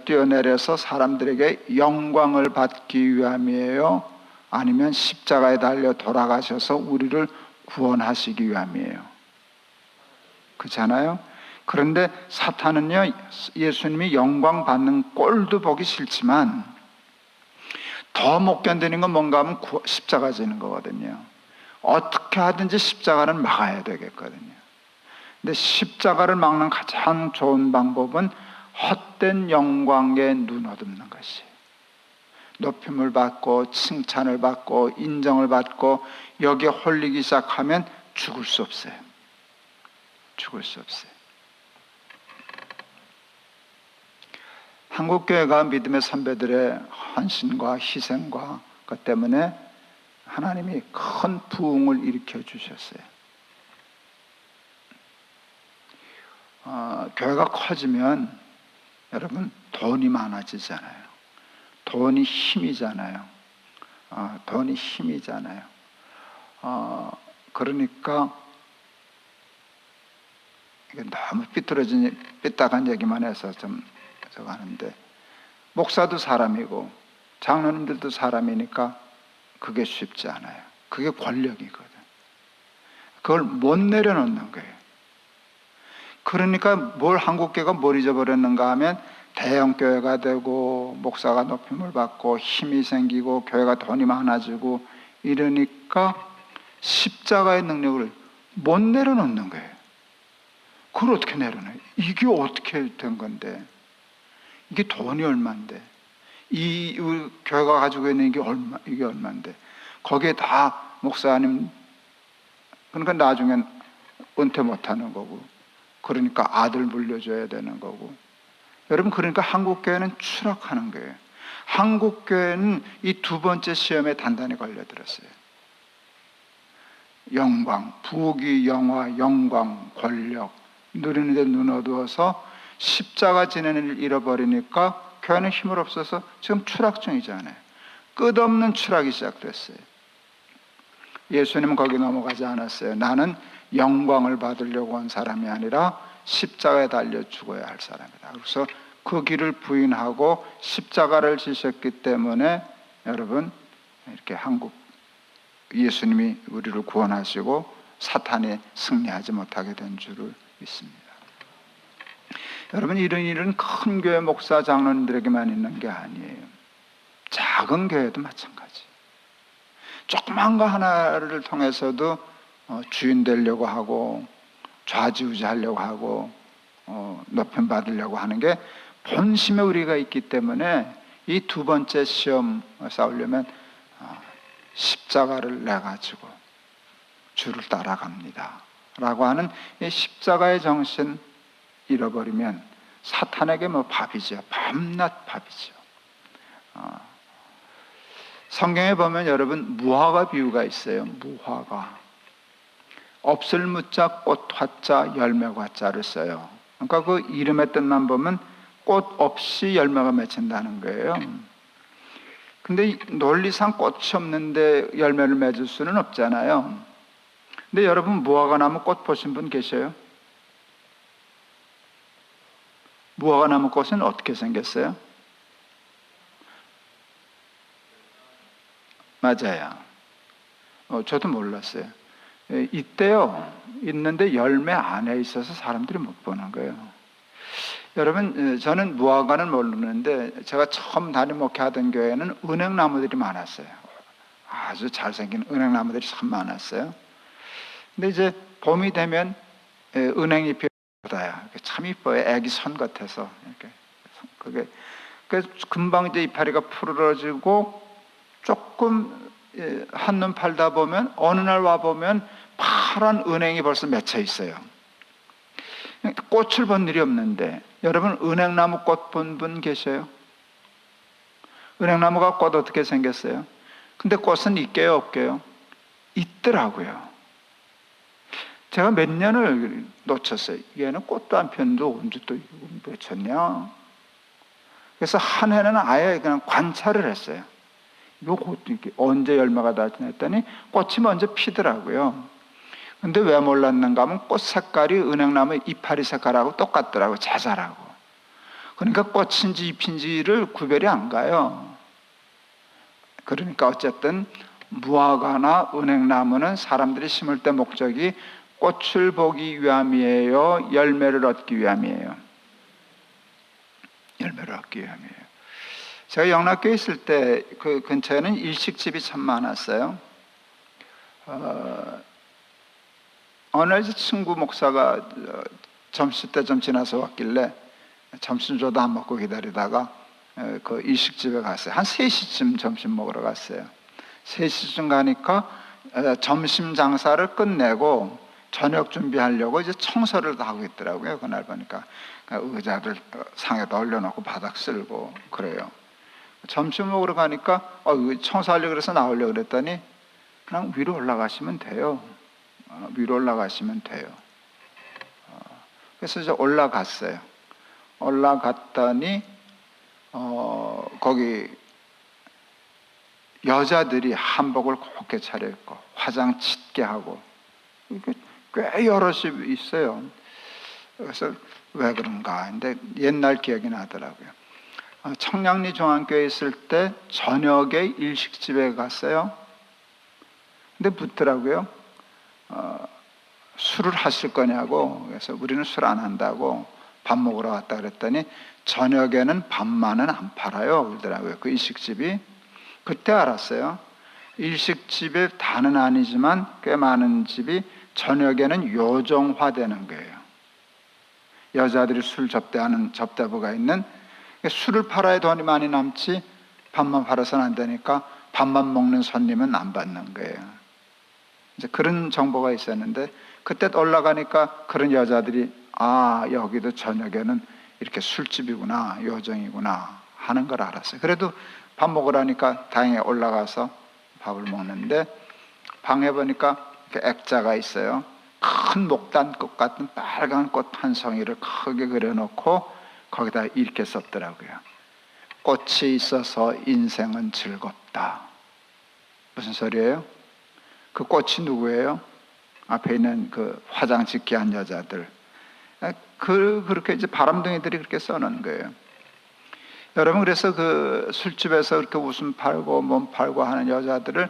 D: 뛰어내려서 사람들에게 영광을 받기 위함이에요? 아니면 십자가에 달려 돌아가셔서 우리를 구원하시기 위함이에요? 그렇잖아요? 그런데 사탄은요, 예수님이 영광 받는 꼴도 보기 싫지만 더 못 견디는 건 뭔가 하면 십자가 지는 거거든요. 어떻게 하든지 십자가는 막아야 되겠거든요. 근데 십자가를 막는 가장 좋은 방법은 헛된 영광에 눈 어둡는 것이에요. 높임을 받고 칭찬을 받고 인정을 받고 여기에 홀리기 시작하면 죽을 수 없어요. 죽을 수 없어요. 한국교회가 믿음의 선배들의 헌신과 희생과 그 때문에 하나님이 큰 부흥을 일으켜 주셨어요. 교회가 커지면 여러분 돈이 많아지잖아요. 돈이 힘이잖아요. 돈이 힘이잖아요. 그러니까 이게 너무 삐딱한 얘기만 해서 좀 저거 하는데, 목사도 사람이고 장로님들도 사람이니까 그게 쉽지 않아요. 그게 권력이거든. 그걸 못 내려놓는 거예요. 그러니까 한국교회가 뭘 잊어버렸는가 하면 대형 교회가 되고 목사가 높임을 받고 힘이 생기고 교회가 돈이 많아지고 이러니까 십자가의 능력을 못 내려놓는 거예요. 그걸 어떻게 내려놔요? 이게 어떻게 된 건데? 이게 돈이 얼만데? 이 교회가 가지고 있는 이게 얼만데? 거기에 다 목사님, 그러니까 나중엔 은퇴 못하는 거고, 그러니까 아들 물려줘야 되는 거고. 여러분, 그러니까 한국교회는 추락하는 거예요. 한국교회는 이 두 번째 시험에 단단히 걸려들었어요. 영광, 부귀, 영화, 영광, 권력 누리는 데 눈 어두워서 십자가 지내는 일 잃어버리니까 교회는 힘을 없어서 지금 추락 중이잖아요. 끝없는 추락이 시작됐어요. 예수님은 거기 넘어가지 않았어요. 나는 영광을 받으려고 한 사람이 아니라 십자가에 달려 죽어야 할 사람이다. 그래서 그 길을 부인하고 십자가를 지셨기 때문에 여러분, 이렇게 예수님이 우리를 구원하시고 사탄이 승리하지 못하게 된 줄을 믿습니다. 여러분, 이런 일은 큰 교회 목사 장로님들에게만 있는 게 아니에요. 작은 교회도 마찬가지. 조그만 거 하나를 통해서도 주인 되려고 하고 좌지우지하려고 하고 높임 받으려고 하는 게 본심에 우리가 있기 때문에 이 두 번째 시험 싸우려면 십자가를 내가지고 주를 따라갑니다 라고 하는 이 십자가의 정신 잃어버리면 사탄에게 밥이죠. 밤낮 밥이죠. 성경에 보면 여러분 무화과 비유가 있어요. 무화과. 없을 무자 꽃 화자 열매 화자를 써요. 그러니까 그 이름의 뜻만 보면 꽃 없이 열매가 맺힌다는 거예요. 근데 논리상 꽃이 없는데 열매를 맺을 수는 없잖아요. 근데 여러분 무화과나무 꽃 보신 분 계셔요? 무화과나무 꽃은 어떻게 생겼어요? 맞아요. 저도 몰랐어요. 있대요. 있는데 열매 안에 있어서 사람들이 못 보는 거예요. 여러분, 저는 무화과는 모르는데 제가 처음 담임 목회하던 교회는 은행나무들이 많았어요. 아주 잘생긴 은행나무들이 참 많았어요. 근데 이제 봄이 되면 은행잎이 돋아요. 참 이뻐요. 애기 손 같아서 이렇게. 그게 금방 이제 이파리가 푸르러지고 조금 한눈 팔다 보면 어느 날 와 보면 파란 은행이 벌써 맺혀 있어요. 꽃을 본 일이 없는데 여러분 은행나무 꽃 본 분 계셔요? 은행나무가 꽃 어떻게 생겼어요? 근데 꽃은 있게요, 없게요? 있더라고요. 제가 몇 년을 놓쳤어요. 얘는 꽃도 안 피웠는데 언제 또 맺혔냐? 그래서 한 해는 아예 그냥 관찰을 했어요. 이거 언제 열매가 달지 했더니 꽃이 먼저 피더라고요. 근데 왜 몰랐는가 하면 꽃 색깔이 은행나무 이파리 색깔하고 똑같더라고요. 자잘하고. 그러니까 꽃인지 잎인지를 구별이 안 가요. 그러니까 어쨌든 무화과나 은행나무는 사람들이 심을 때 목적이 꽃을 보기 위함이에요? 열매를 얻기 위함이에요? 열매를 얻기 위함이에요. 제가 영락교에 있을 때 그 근처에는 일식집이 참 많았어요. 어느 날 친구 목사가 점심때 좀 지나서 왔길래 점심 줘도 안 먹고 기다리다가 그 일식집에 갔어요. 한 3시쯤 점심 먹으러 갔어요. 3시쯤 가니까 점심 장사를 끝내고 저녁 준비하려고 이제 청소를 다 하고 있더라고요. 그날 보니까 의자를 상에다 올려놓고 바닥 쓸고 그래요. 점심 먹으러 가니까 청소하려고 그래서 나오려고 그랬더니 그냥 위로 올라가시면 돼요. 위로 올라가시면 돼요. 그래서 이제 올라갔어요. 올라갔더니 거기 여자들이 한복을 곱게 차려입고 화장 짙게 하고 꽤 여럿이 있어요. 그래서 왜 그런가 근데 옛날 기억이 나더라고요. 청량리 중앙교회에 있을 때 저녁에 일식집에 갔어요. 근데 묻더라고요. 술을 하실 거냐고. 그래서 우리는 술 안 한다고 밥 먹으러 갔다 그랬더니 저녁에는 밥만은 안 팔아요 그러더라고요. 그 일식집이. 그때 알았어요. 일식집에 다는 아니지만 꽤 많은 집이 저녁에는 요정화되는 거예요. 여자들이 술 접대하는 접대부가 있는, 술을 팔아야 돈이 많이 남지 밥만 팔아서는 안 되니까 밥만 먹는 손님은 안 받는 거예요. 이제 그런 정보가 있었는데 그때 올라가니까 그런 여자들이 여기도 저녁에는 이렇게 술집이구나, 요정이구나 하는 걸 알았어요. 그래도 밥 먹으라니까 다행히 올라가서 밥을 먹는데 방에 보니까 액자가 있어요. 큰 목단꽃 같은 빨간 꽃 한 송이를 크게 그려놓고 거기다 이렇게 썼더라고요. 꽃이 있어서 인생은 즐겁다. 무슨 소리예요? 그 꽃이 누구예요? 앞에 있는 그 화장 짙게 한 여자들. 그렇게 이제 바람둥이들이 그렇게 써놓은 거예요. 여러분, 그래서 그 술집에서 그렇게 웃음 팔고 몸 팔고 하는 여자들을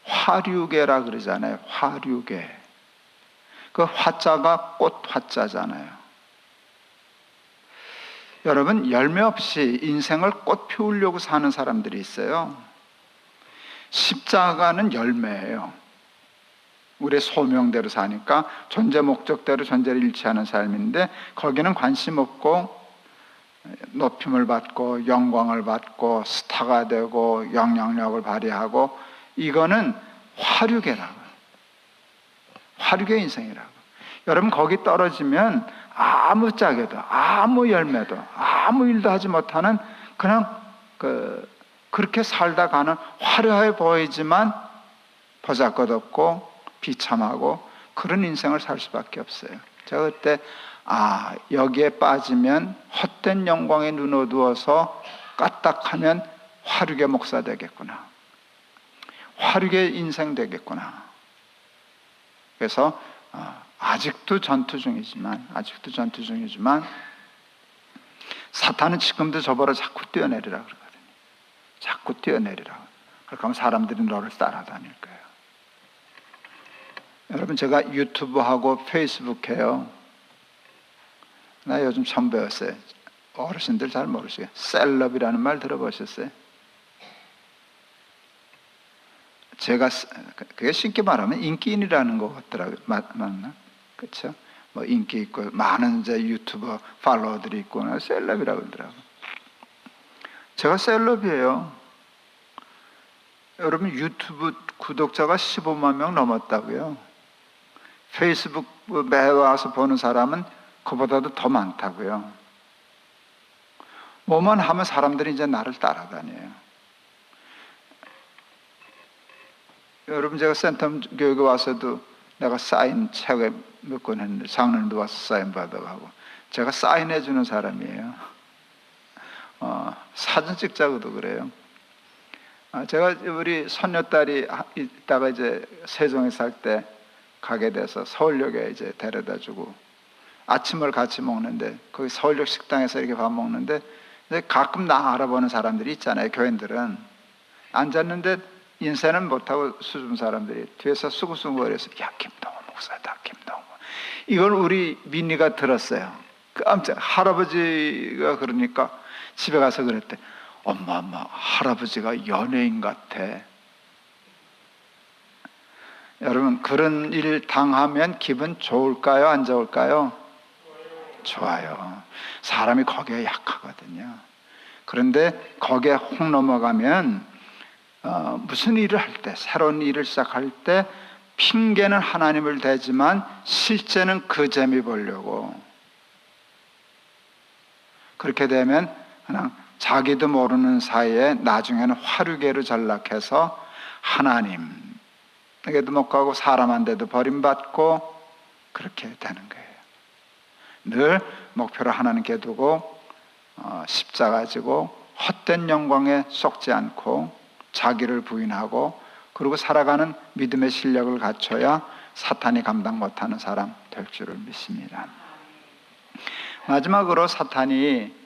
D: 화류계라 그러잖아요. 화류계. 그 화자가 꽃 화자잖아요. 여러분, 열매 없이 인생을 꽃 피우려고 사는 사람들이 있어요. 십자가는 열매예요. 우리의 소명대로 사니까 존재 목적대로 존재를 일치하는 삶인데 거기는 관심 없고 높임을 받고 영광을 받고 스타가 되고 영향력을 발휘하고, 이거는 화류계라고. 화류계 인생이라고. 여러분, 거기 떨어지면 아무 짝에도 아무 열매도 아무 일도 하지 못하는 그냥 그렇게 살다 가는, 화려해 보이지만 보잘것없고 비참하고 그런 인생을 살 수밖에 없어요. 제가 그때 여기에 빠지면 헛된 영광에 눈 어두워서 까딱하면 화류계 목사 되겠구나. 화류계 인생 되겠구나. 그래서 아직도 전투 중이지만 사탄은 지금도 저보러 자꾸 뛰어내리라 그러거든요. 자꾸 뛰어내리라. 그렇게 하면 사람들이 너를 따라다닐 거예요. 여러분, 제가 유튜브하고 페이스북 해요. 나 요즘 처음 배웠어요. 어르신들 잘 모르시겠어요. 셀럽이라는 말 들어보셨어요? 제가 그게 쉽게 말하면 인기인이라는 것 같더라고요. 맞나? 그렇죠? 뭐 인기 있고 많은 이제 유튜버 팔로워들이 있고 셀럽이라고 그러더라고요. 제가 셀럽이에요. 여러분, 유튜브 구독자가 15만 명 넘었다고요. 페이스북 매일 와서 보는 사람은 그보다도 더 많다고요. 뭐만 하면 사람들이 이제 나를 따라다녀요. 여러분, 제가 센텀 교육에 와서도 내가 사인 책을 몇 권 했는데 장로님도 와서 사인 받아가고 제가 사인해 주는 사람이에요. 사진 찍자고도 그래요. 제가 우리 손녀딸이 있다가 이제 세종에 살 때 가게 돼서 서울역에 이제 데려다 주고 아침을 같이 먹는데 거기 서울역 식당에서 이렇게 밥 먹는데 이제 가끔 나 알아보는 사람들이 있잖아요. 교인들은 앉았는데 인사는 못하고 수준 사람들이 뒤에서 수구수구거려서 야, 김동호 목사다, 김동호. 이걸 우리 민니가 들었어요. 깜짝. 할아버지가 그러니까 집에 가서 그랬대. 엄마, 할아버지가 연예인 같아. 여러분, 그런 일 당하면 기분 좋을까요? 안 좋을까요? 좋아요. 사람이 거기에 약하거든요. 그런데 거기에 혹 넘어가면 무슨 일을 할 때, 새로운 일을 시작할 때 핑계는 하나님을 대지만 실제는 그 재미 보려고. 그렇게 되면 그냥 자기도 모르는 사이에 나중에는 화류계로 전락해서 하나님에게도 못 가고 사람한테도 버림받고 그렇게 되는 거예요. 늘 목표를 하나님께 두고 십자가 지고 헛된 영광에 썩지 않고 자기를 부인하고 그리고 살아가는 믿음의 실력을 갖춰야 사탄이 감당 못하는 사람 될 줄을 믿습니다. 마지막으로 사탄이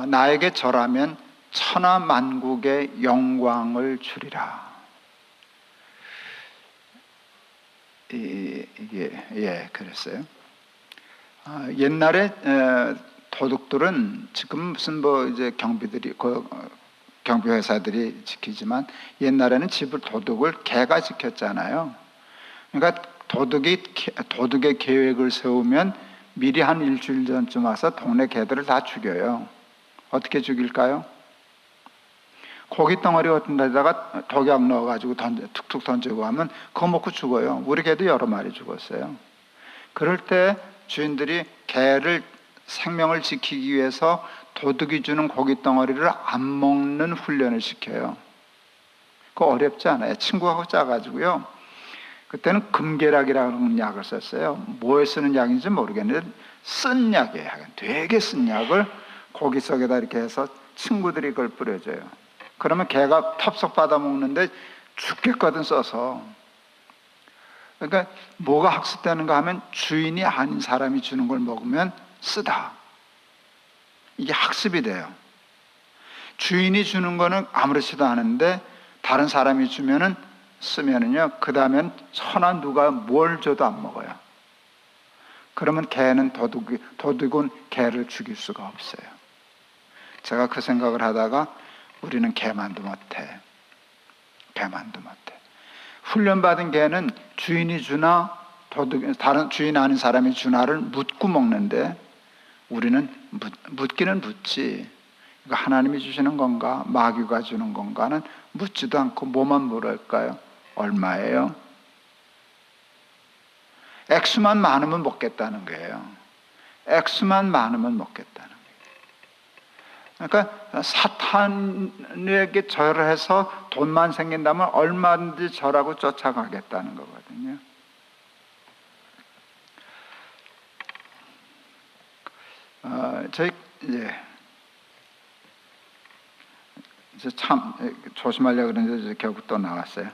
D: 나에게 절하면 천하 만국의 영광을 주리라. 이게 그랬어요. 옛날에 도둑들은 지금 무슨 뭐 이제 경비 회사들이 지키지만 옛날에는 도둑을 개가 지켰잖아요. 그러니까 도둑의 계획을 세우면 미리 한 일주일 전쯤 와서 동네 개들을 다 죽여요. 어떻게 죽일까요? 고기 덩어리 같은 데다가 독약 넣어가지고 툭툭 던지고 하면 그거 먹고 죽어요. 우리 개도 여러 마리 죽었어요. 그럴 때 주인들이 개를 생명을 지키기 위해서 도둑이 주는 고기 덩어리를 안 먹는 훈련을 시켜요. 그거 어렵지 않아요. 친구하고 짜가지고요. 그때는 금계락이라는 약을 썼어요. 뭐에 쓰는 약인지 모르겠는데 쓴 약이에요. 되게 쓴 약을 고기 속에다 이렇게 해서 친구들이 그걸 뿌려줘요. 그러면 개가 텁썩 받아먹는데 죽겠거든 써서. 그러니까 뭐가 학습되는가 하면 주인이 아닌 사람이 주는 걸 먹으면 쓰다. 이게 학습이 돼요. 주인이 주는 거는 아무렇지도 않은데 다른 사람이 주면은 쓰면은요, 그 다음엔 천하 누가 뭘 줘도 안 먹어요. 그러면 개는 도둑은 개를 죽일 수가 없어요. 제가 그 생각을 하다가 우리는 개만도 못해. 개만도 못해. 훈련받은 개는 주인이 주나 다른 주인 아닌 사람이 주나를 묻고 먹는데 우리는 묻기는 묻지. 이거 하나님이 주시는 건가 마귀가 주는 건가는 묻지도 않고 뭐만 물을까요? 얼마예요? 액수만 많으면 먹겠다는 거예요. 액수만 많으면 먹겠다는 거예요. 그러니까 사탄에게 절해서 돈만 생긴다면 얼마든지 절하고 쫓아가겠다는 거거든요. 참 조심하려고 그러는데 결국 또 나왔어요.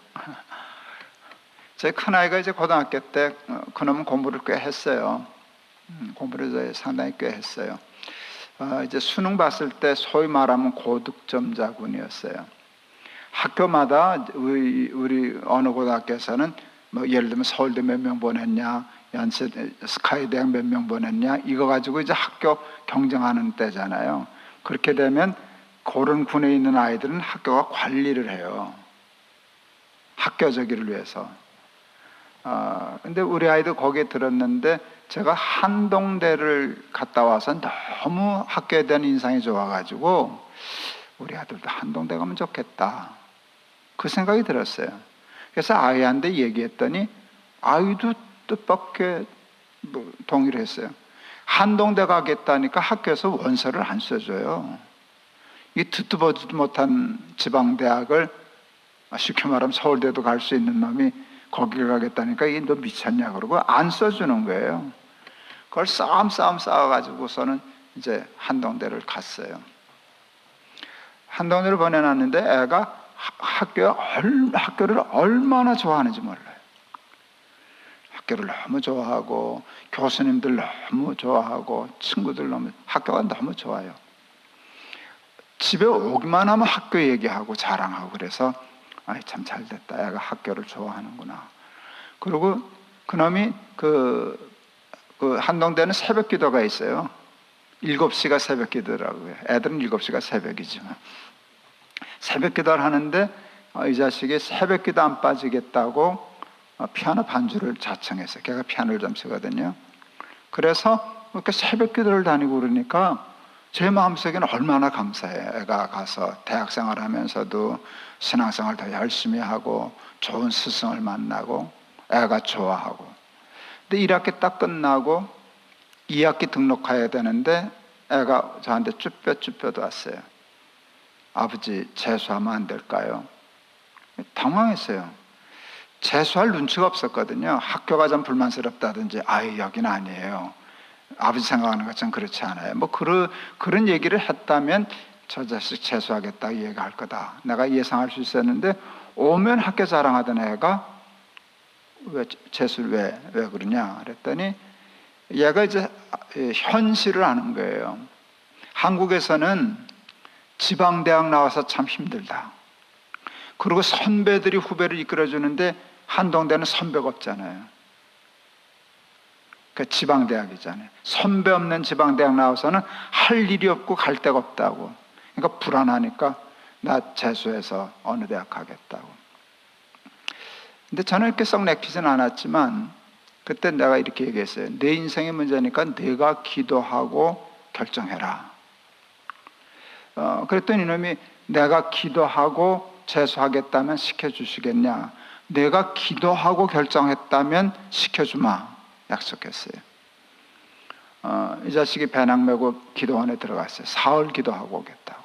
D: 제 큰아이가 이제 고등학교 때 그놈은 공부를 꽤 했어요. 공부를 이제 상당히 꽤 했어요. 이제 수능 봤을 때 소위 말하면 고득점자군이었어요. 학교마다 우리 어느 고등학교에서는 뭐 예를 들면 서울대 몇 명 보냈냐, 연세 스카이대학 몇 명 보냈냐, 이거 가지고 이제 학교 경쟁하는 때잖아요. 그렇게 되면 그런 군에 있는 아이들은 학교가 관리를 해요. 학교저기를 위해서. 근데 우리 아이도 거기에 들었는데 제가 한동대를 갔다 와서 너무 학교에 대한 인상이 좋아가지고 우리 아들도 한동대 가면 좋겠다. 그 생각이 들었어요. 그래서 아이한테 얘기했더니 아이도 뜻밖의 동의를 했어요. 한동대 가겠다니까 학교에서 원서를 안 써줘요. 이 듣도 보지도 못한 지방대학을 쉽게 말하면 서울대도 갈 수 있는 놈이 거기 가겠다니까 이게 너 미쳤냐 그러고 안 써주는 거예요. 그걸 싸움 싸워가지고서는 이제 한동대를 갔어요. 한동대를 보내놨는데 애가 학교를 얼마나 좋아하는지 몰라요. 학교를 너무 좋아하고 교수님들 너무 좋아하고 친구들 학교가 너무 좋아요. 집에 오기만 하면 학교 얘기하고 자랑하고 그래서 참 잘됐다. 애가 학교를 좋아하는구나. 그리고 그놈이 그 한동대는 새벽 기도가 있어요. 7시가 새벽 기도라고요. 애들은 7시가 새벽이지만 새벽 기도를 하는데 이 자식이 새벽 기도 안 빠지겠다고 피아노 반주를 자청했어요. 걔가 피아노를 좀 치거든요. 그래서 이렇게 새벽 기도를 다니고 그러니까 제 마음속에는 얼마나 감사해요. 애가 가서 대학생활 하면서도 신앙생활 더 열심히 하고 좋은 스승을 만나고 애가 좋아하고. 근데 1학기 딱 끝나고 2학기 등록해야 되는데 애가 저한테 쭈뼛 왔어요. 아버지 재수하면 안 될까요? 당황했어요. 재수할 눈치가 없었거든요. 학교가 좀 불만스럽다든지 여긴 아니에요. 아버지 생각하는 것처럼 그렇지 않아요. 뭐 그런 얘기를 했다면 저 자식 재수하겠다 얘기할 거다. 내가 예상할 수 있었는데 오면 학교 자랑하던 애가 왜 재수를 왜 그러냐 그랬더니 얘가 이제 현실을 아는 거예요. 한국에서는 지방대학 나와서 참 힘들다. 그리고 선배들이 후배를 이끌어주는데 한동대는 선배가 없잖아요. 그러니까 지방대학이잖아요. 선배 없는 지방대학 나와서는 할 일이 없고 갈 데가 없다고. 그러니까 불안하니까 나 재수해서 어느 대학 가겠다고. 근데 저는 이렇게 썩 내키진 않았지만 그때 내가 이렇게 얘기했어요. 내 인생의 문제니까 내가 기도하고 결정해라. 그랬더니 이놈이 내가 기도하고 재수하겠다면 시켜주시겠냐. 내가 기도하고 결정했다면 시켜주마. 약속했어요. 이 자식이 배낭 메고 기도원에 들어갔어요. 사흘 기도하고 오겠다고.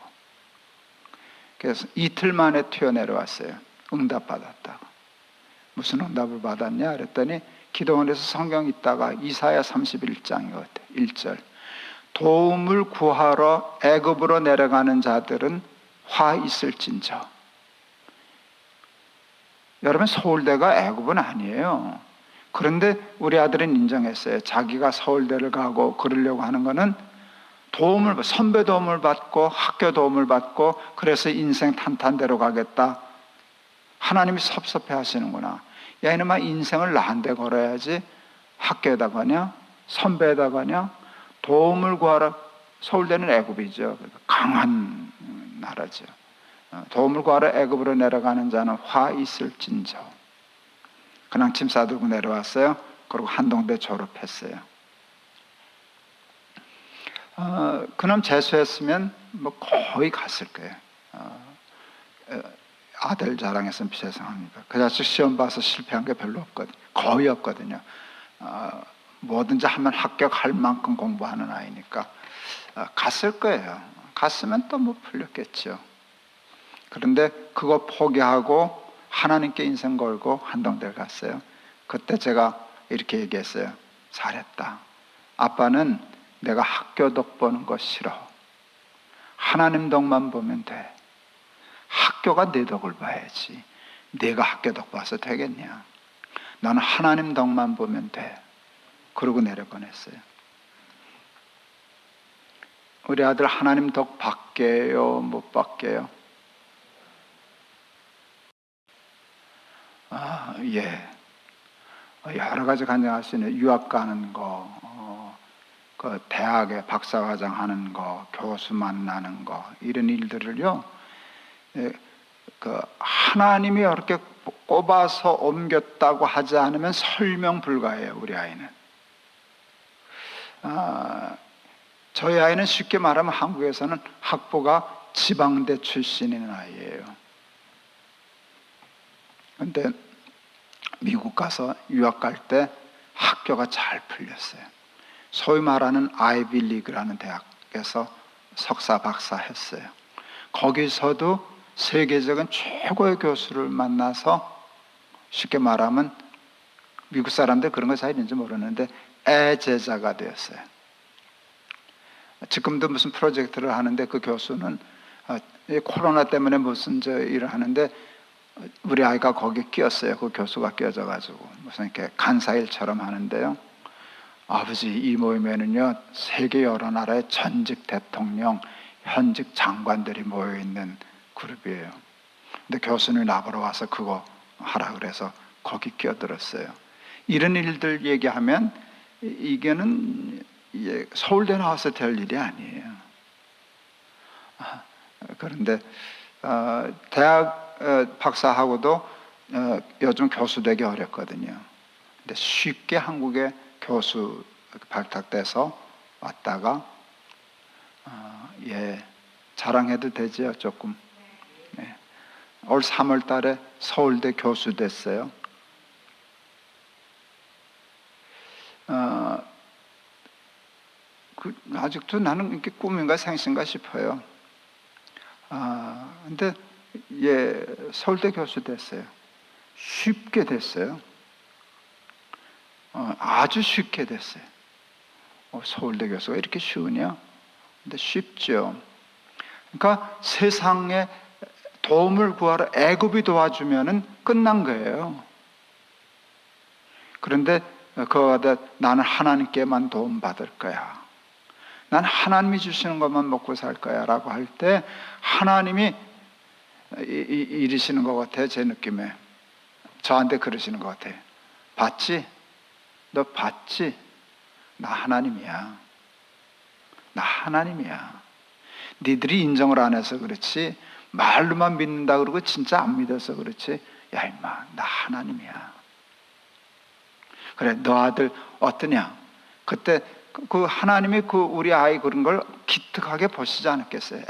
D: 그래서 이틀 만에 튀어내려왔어요. 응답받았다고. 무슨 응답을 받았냐 그랬더니 기도원에서 성경 읽다가 이사야 31장이거든요. 1절. 도움을 구하러 애굽으로 내려가는 자들은 화 있을진저. 여러분 서울대가 애굽은 아니에요. 그런데 우리 아들은 인정했어요. 자기가 서울대를 가고 그러려고 하는 거는 선배 도움을 받고 학교 도움을 받고 그래서 인생 탄탄대로 가겠다. 하나님이 섭섭해 하시는구나. 야 이놈아 인생을 나한테 걸어야지 학교에다 가냐 선배에다 가냐 도움을 구하러. 서울대는 애굽이죠. 강한 나라죠. 도움을 구하러 애굽으로 내려가는 자는 화 있을진저. 그냥 짐 싸들고 내려왔어요. 그리고 한동대 졸업했어요. 그놈 재수했으면 뭐 거의 갔을 거예요. 아들 자랑해서 죄송합니다. 그 자식 시험 봐서 실패한 게 별로 없거든요. 거의 없거든요. 뭐든지 하면 합격할 만큼 공부하는 아이니까 갔을 거예요. 갔으면 또 뭐 풀렸겠죠. 그런데 그거 포기하고 하나님께 인생 걸고 한동대를 갔어요. 그때 제가 이렇게 얘기했어요. 잘했다. 아빠는 내가 학교 덕 보는 거 싫어. 하나님 덕만 보면 돼. 학교가 내 덕을 봐야지. 내가 학교 덕 봐서 되겠냐? 나는 하나님 덕만 보면 돼. 그러고 내려보냈어요. 우리 아들 하나님 덕 받게요? 못 받게요? 예. 여러 가지 간증할 수 있는 유학 가는 거, 그 대학에 박사과정 하는 거, 교수 만나는 거, 이런 일들을요, 그 하나님이 이렇게 꼽아서 옮겼다고 하지 않으면 설명 불가해요, 우리 아이는. 저희 아이는 쉽게 말하면 한국에서는 학부가 지방대 출신인 아이예요. 근데 미국 가서 유학 갈 때 학교가 잘 풀렸어요. 소위 말하는 아이비 리그라는 대학에서 석사 박사 했어요. 거기서도 세계적인 최고의 교수를 만나서 쉽게 말하면 미국 사람들 그런 거 잘 있는지 모르는데 애제자가 되었어요. 지금도 무슨 프로젝트를 하는데 그 교수는 코로나 때문에 무슨 일을 하는데 우리 아이가 거기 끼었어요. 그 교수가 끼어져가지고 무슨 이렇게 간사일처럼 하는데요. 아버지, 이 모임에는요 세계 여러 나라의 전직 대통령, 현직 장관들이 모여 있는 그룹이에요. 근데 교수님이 나보러 와서 그거 하라 그래서 거기 끼어들었어요. 이런 일들 얘기하면 이게는 서울대 나와서 될 일이 아니에요. 그런데 대학 박사하고도 요즘 교수 되기 어렵거든요. 근데 쉽게 한국에 교수 발탁돼서 왔다가 자랑해도 되죠, 조금. 네. 올 3월 달에 서울대 교수 됐어요. 아직도 나는 이렇게 꿈인가 생신가 싶어요. 근데 서울대 교수 됐어요. 쉽게 됐어요. 아주 쉽게 됐어요. 서울대 교수가 이렇게 쉬우냐? 근데 쉽죠. 그러니까 세상에 도움을 구하러 애굽이 도와주면은 끝난 거예요. 그런데 그거보다 나는 하나님께만 도움 받을 거야. 난 하나님이 주시는 것만 먹고 살 거야 라고 할 때 하나님이 이러시는 것 같아요. 제 느낌에 저한테 그러시는 것 같아요. 봤지? 너 봤지? 나 하나님이야. 나 하나님이야. 니들이 인정을 안 해서 그렇지, 말로만 믿는다 그러고 진짜 안 믿어서 그렇지, 야 임마 나 하나님이야. 그래, 너 아들 어떠냐? 그때 그 하나님이 그 우리 아이 그런 걸 기특하게 보시지 않았겠어요?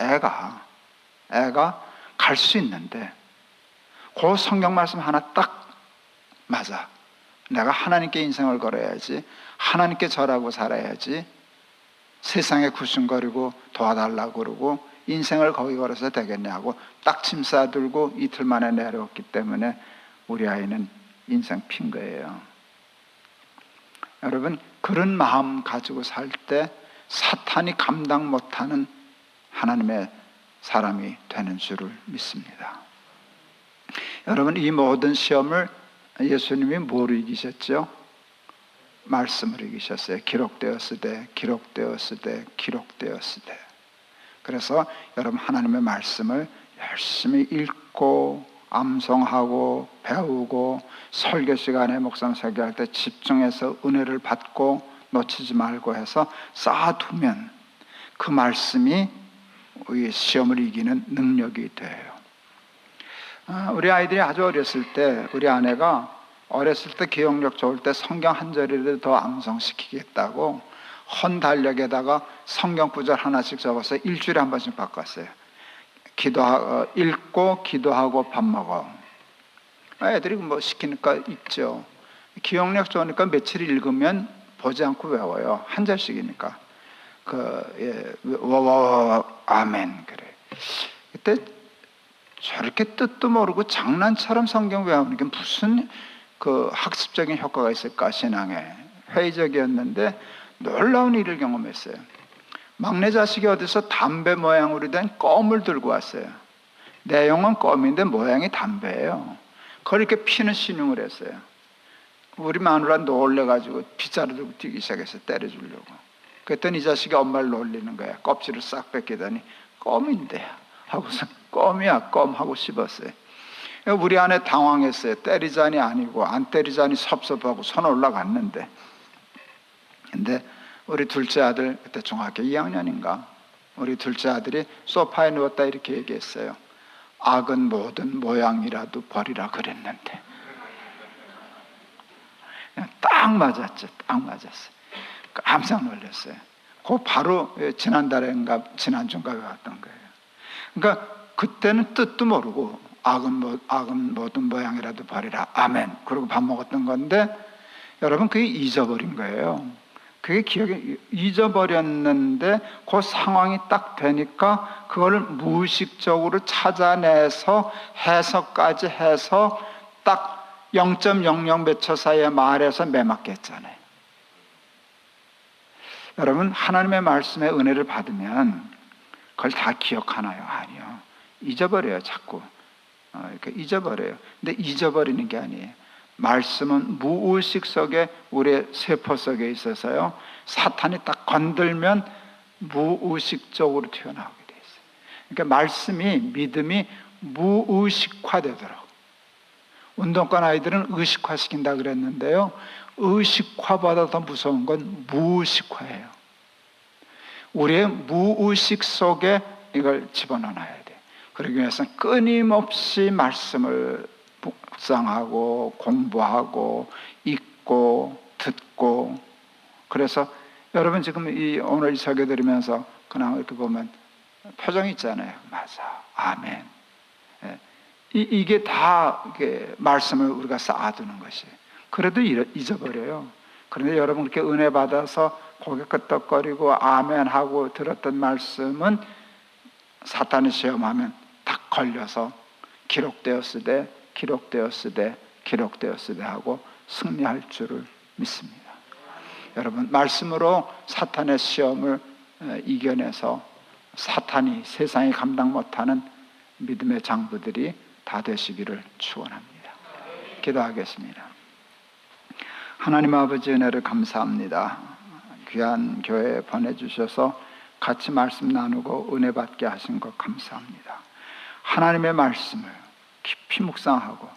D: 애가 갈 수 있는데 그 성경 말씀 하나 딱 맞아. 내가 하나님께 인생을 걸어야지, 하나님께 절하고 살아야지, 세상에 굽신거리고 도와달라고 그러고 인생을 거기 걸어서 되겠냐고 딱 짐 싸들고 이틀 만에 내려왔기 때문에 우리 아이는 인생 핀 거예요. 여러분, 그런 마음 가지고 살 때 사탄이 감당 못하는 하나님의 사람이 되는 줄을 믿습니다. 여러분, 이 모든 시험을 예수님이 뭐로 이기셨죠? 말씀으로 이기셨어요. 기록되었으되 기록되었으되 기록되었으되. 그래서 여러분 하나님의 말씀을 열심히 읽고 암송하고 배우고 설교 시간에 목사님 설교할 때 집중해서 은혜를 받고 놓치지 말고 해서 쌓아두면 그 말씀이 우리 시험을 이기는 능력이 돼요. 우리 아이들이 아주 어렸을 때 우리 아내가 어렸을 때 기억력 좋을 때 성경 한 절이라도 더 암송시키겠다고 헌 달력에다가 성경 구절 하나씩 적어서 일주일에 한 번씩 바꿨어요. 읽고 기도하고 밥 먹어. 애들이 뭐 시키니까 읽죠. 기억력 좋으니까 며칠 읽으면 보지 않고 외워요. 한 절씩이니까. 아멘 그래. 그때 저렇게 뜻도 모르고 장난처럼 성경 외우는 게 무슨 그 학습적인 효과가 있을까 신앙에. 회의적이었는데 놀라운 일을 경험했어요. 막내 자식이 어디서 담배 모양으로 된 껌을 들고 왔어요. 내용은 껌인데 모양이 담배예요. 그걸 이렇게 피는 신용을 했어요. 우리 마누라 놀래가지고 빗자루 들고 뛰기 시작해서 때려주려고. 그랬더니 이 자식이 엄마를 놀리는 거야. 껍질을 싹 벗기더니 껌인데 하고서 껌이야 껌 하고 씹었어요. 우리 아내 당황했어요. 때리자니 아니고 안 때리자니 섭섭하고 손 올라갔는데. 근데 우리 둘째 아들 그때 중학교 2학년인가 우리 둘째 아들이 소파에 누웠다 이렇게 얘기했어요. 악은 모든 모양이라도 버리라 그랬는데. 딱 맞았죠. 딱 맞았어요. 깜짝 놀랐어요. 그 바로 지난달인가 지난주인가 왔던 거예요. 그러니까 그때는 뜻도 모르고 악은 모든 모양이라도 버리라 아멘 그러고 밥 먹었던 건데 여러분 그게 잊어버린 거예요. 그게 기억이 잊어버렸는데 그 상황이 딱 되니까 그걸 무의식적으로 찾아내서 해석까지 해서 딱 0.00 몇 초 사이에 말해서 매맞게 했잖아요. 여러분 하나님의 말씀에 은혜를 받으면 그걸 다 기억하나요? 아니요. 잊어버려요. 자꾸 그러니까 잊어버려요. 근데 잊어버리는 게 아니에요. 말씀은 무의식 속에 우리의 세포 속에 있어서요. 사탄이 딱 건들면 무의식적으로 튀어나오게 돼 있어요. 그러니까 말씀이 믿음이 무의식화되도록. 운동권 아이들은 의식화시킨다 그랬는데요. 의식화보다 더 무서운 건 무의식화예요. 우리의 무의식 속에 이걸 집어넣어야 돼요. 그러기 위해서는 끊임없이 말씀을 묵상하고 공부하고 읽고 듣고. 그래서 여러분 지금 오늘 이 설교 들으면서 그냥 이렇게 보면 표정 있잖아요. 맞아, 아멘. 이게 다 이게 말씀을 우리가 쌓아두는 것이에요. 그래도 잊어버려요. 그런데 여러분 그렇게 은혜 받아서 고개 끄덕거리고 아멘 하고 들었던 말씀은 사탄이 시험하면 딱 걸려서 기록되었으되 하고 승리할 줄을 믿습니다. 여러분 말씀으로 사탄의 시험을 이겨내서 사탄이 세상이 감당 못하는 믿음의 장부들이 다 되시기를 축원합니다. 기도하겠습니다. 하나님 아버지 은혜를 감사합니다. 귀한 교회에 보내주셔서 같이 말씀 나누고 은혜 받게 하신 것 감사합니다. 하나님의 말씀을 깊이 묵상하고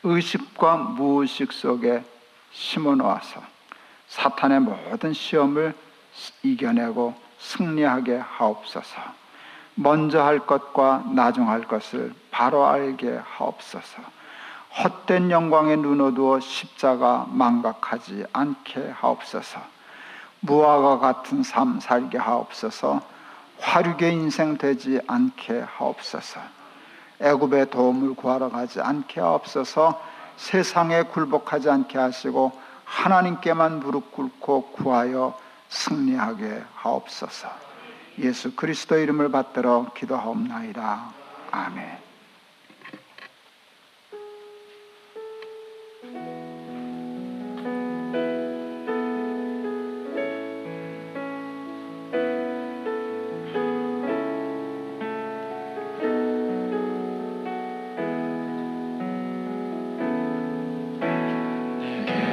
D: 의식과 무의식 속에 심어놓아서 사탄의 모든 시험을 이겨내고 승리하게 하옵소서. 먼저 할 것과 나중 할 것을 바로 알게 하옵소서. 헛된 영광에 눈 어두어 십자가 망각하지 않게 하옵소서. 무화과 같은 삶 살게 하옵소서. 화류의 인생 되지 않게 하옵소서. 애굽의 도움을 구하러 가지 않게 하옵소서. 세상에 굴복하지 않게 하시고 하나님께만 무릎 꿇고 구하여 승리하게 하옵소서. 예수 그리스도 이름을 받들어 기도하옵나이다. 아멘.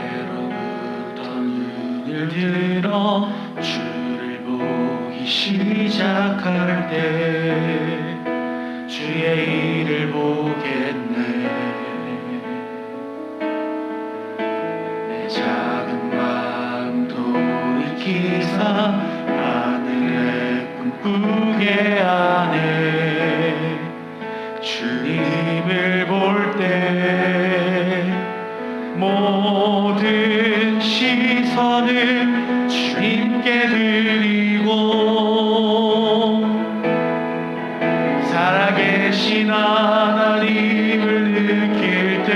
A: 내게로부터 눈을 들어 주를 보기 시작할 때 주의 일을 보겠네. 내 작은 마음도 익히사 하늘에 꿈꾸게 하네. 주님을 볼 때 모든 시선을 주님께 드리고 살아계신 하나님을 느낄 때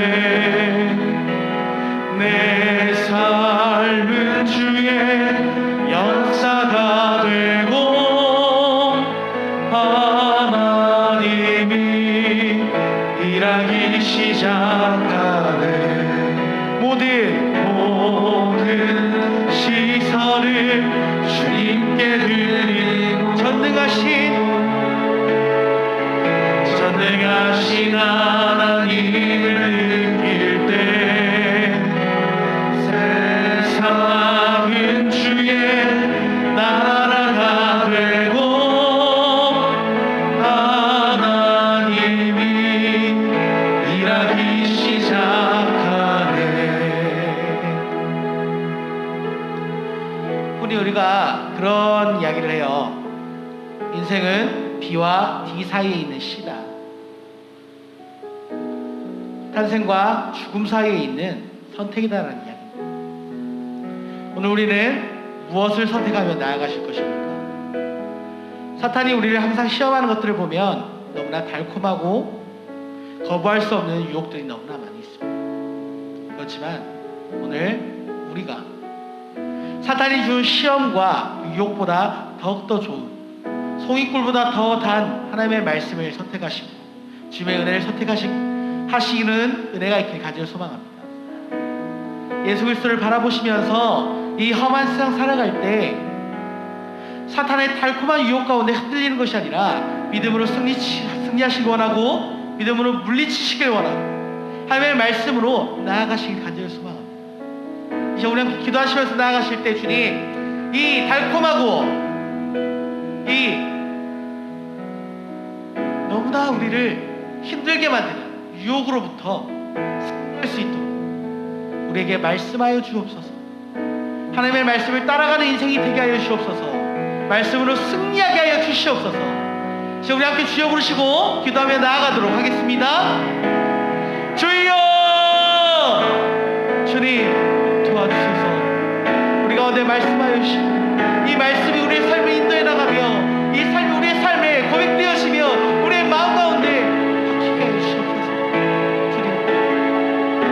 A: 내 삶은 주의 역사가 되고 하나님이 일하기 시작하네. 모든 시선을 주님께 드리고 전능하신 내가 신 하나님을 느낄 때 세상은 주의 나라가 되고 하나님이 일하기 시작하네. 흔히 우리가 그런 이야기를 해요. 인생은 B와 D 사이에 있는 C다. 탄생과 죽음 사이에 있는 선택이다라는 이야기입니다. 오늘 우리는 무엇을 선택하며 나아가실 것입니까? 사탄이 우리를 항상 시험하는 것들을 보면 너무나 달콤하고 거부할 수 없는 유혹들이 너무나 많이 있습니다. 그렇지만 오늘 우리가 사탄이 준 시험과 유혹보다 더욱더 좋은 송이꿀보다 더 단 하나님의 말씀을 선택하시고 주님의 은혜를 하시는 은혜가 있길 간절히 소망합니다. 예수 그리스도를 바라보시면서 이 험한 세상 살아갈 때 사탄의 달콤한 유혹 가운데 흔들리는 것이 아니라 믿음으로 승리하시길 원하고 믿음으로 물리치시길 원하고 하나님의 말씀으로 나아가시길 간절히 소망합니다. 이제 우리 함께 기도하시면서 나아가실 때 주님, 이 달콤하고 이 너무나 우리를 힘들게 만드는 유혹으로부터 승리할 수 있도록 우리에게 말씀하여 주옵소서. 하나님의 말씀을 따라가는 인생이 되게 하여 주옵소서. 말씀으로 승리하게 하여 주시옵소서. 이제 우리 함께 주여 부르시고 기도하며 나아가도록 하겠습니다. 주여! 주님 도와주소서. 우리 가운데 말씀하여 주시고 이 말씀이 우리의 삶을 인도해 나가며 이 삶이 우리의 삶에 고백되어지며 우리의 마음 가운데 박히게 하여 주시옵소서. 주님,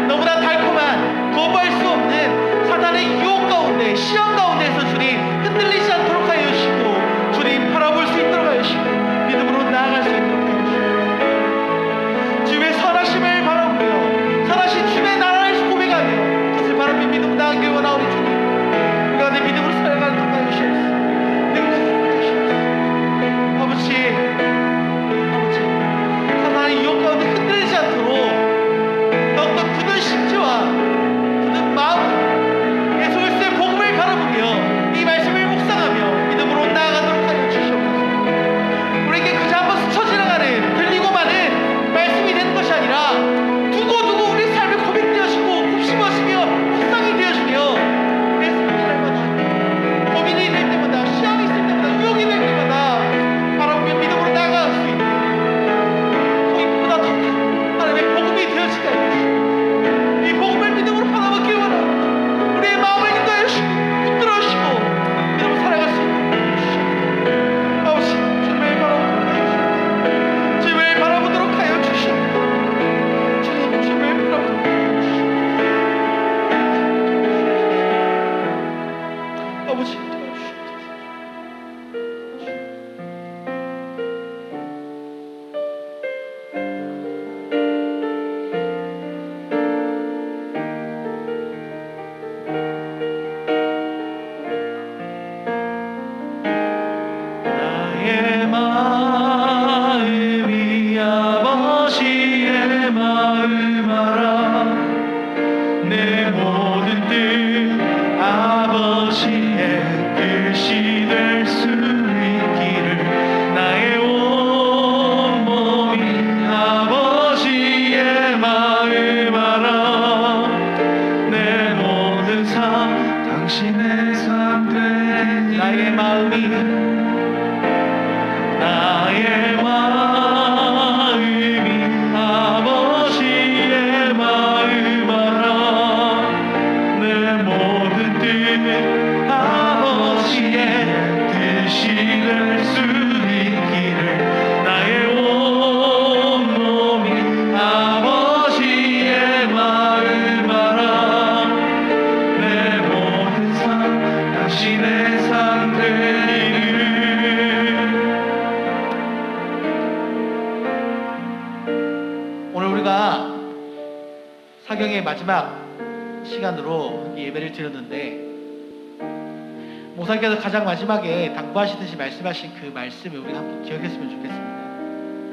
A: 너무나 달콤한 거부할 수 없는 사단의 유혹 가운데 시험 가운데서 주님 흔들리지 않도록 하여 주시고 주님 바라볼 수 있도록 하여 주시고 믿음으로 나아갈 수 있도록 하여 주시고 주님의 선하심을 바라보며 선하신 주님의 나라를 고백하며 그것을 바라며 믿음으로 나아가길 원하오니 주님 우리 가운데 믿음으로 살아가는 것 하여 주시옵소서. 아버지, 사단의 유혹 가운데 흔들리지 않도록 더욱더 굳은 심지와 굳은 마음 예수 그리스도의 복음을 바라보며 이 말씀을 묵상하며 믿음으로 나아가도록 하여 주시옵소서. 우리에게 그저 한번 스쳐 지나가는 들리고 마는 말씀이 되는 것이 아니라 두고두고 우리 삶에 고백되어지고 곱씹어지며 묵상이 되어지며 우리의 삶날마다 고민이 될 때마다 시험이 있을 때마다 유혹이 될 때마다 바라보며 믿음으로 나아갈 수 있는 소위보다 더 하나님의 복음이 되어지게 하여 주시고 이 복음을 믿음으로 받아먹기 원하고 우리의 마음을 인도하여 주시고 붙들어 주시고 믿음으로 살아갈 수 있도록 해주시옵소서. 아버지, 주님을 바라보도록 하여 주시옵소서. 주님을 바라보도록 하여 주시옵소서. 아버지, 도와주시옵소서. 나의 마음이 아버지의 마음 알아 내 모든 뜻 아버지의 뜻이 될 수 있기를 나의 온몸이 아버지의 마음 알아 내 모든 삶 당신의 삶 되니 나의 마음이 아버지의 마음 알아 내 모든 뜻 아버지의 뜻이 될 수 있기를 나의 온몸이 아버지의 마음 알아 내 모든 삶 당신의 삶 되기를. 오늘 우리가 사경의 마지막 시간으로 예배를 드렸는데 목사님께서 가장 마지막에 당부하시듯이 말씀하신 그 말씀을 우리가 함께 기억했으면 좋겠습니다.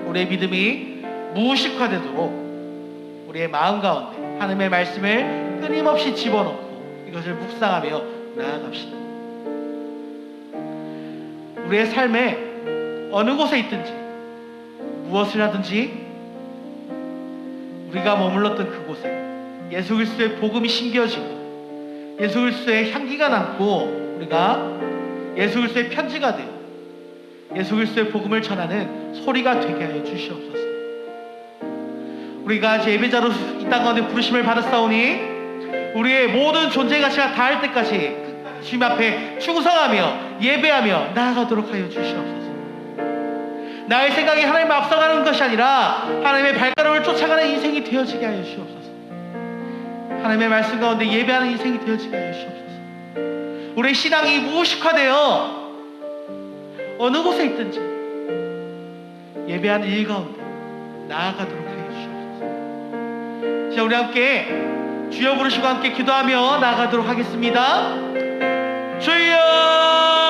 A: 우리의 믿음이 무의식화되도록 우리의 마음 가운데 하나님의 말씀을 끊임없이 집어넣고 이것을 묵상하며 나아갑시다. 우리의 삶에 어느 곳에 있든지 무엇을 하든지 우리가 머물렀던 그곳에 예수 그리스도의 복음이 심겨지고 예수 그리스도의 향기가 남고 우리가 예수 그리스도의 편지가 되어 예수 그리스도의 복음을 전하는 소리가 되게 하여 주시옵소서. 우리가 예배자로 이 땅 가운데 부르심을 받았사오니 우리의 모든 존재 가치가 닿을 때까지 주님 앞에 충성하며 예배하며 나아가도록 하여 주시옵소서. 나의 생각이 하나님 앞서가는 것이 아니라 하나님의 발걸음을 쫓아가는 인생이 되어지게 하여 주시옵소서. 하나님의 말씀 가운데 예배하는 인생이 되어지게 하여 주시옵소서. 우리의 신앙이 무의식화되어 어느 곳에 있든지 예배하는 일 가운데 나아가도록 하여 주시옵소서. 자, 우리 함께 주여 부르시고 함께 기도하며 나아가도록 하겠습니다. 주여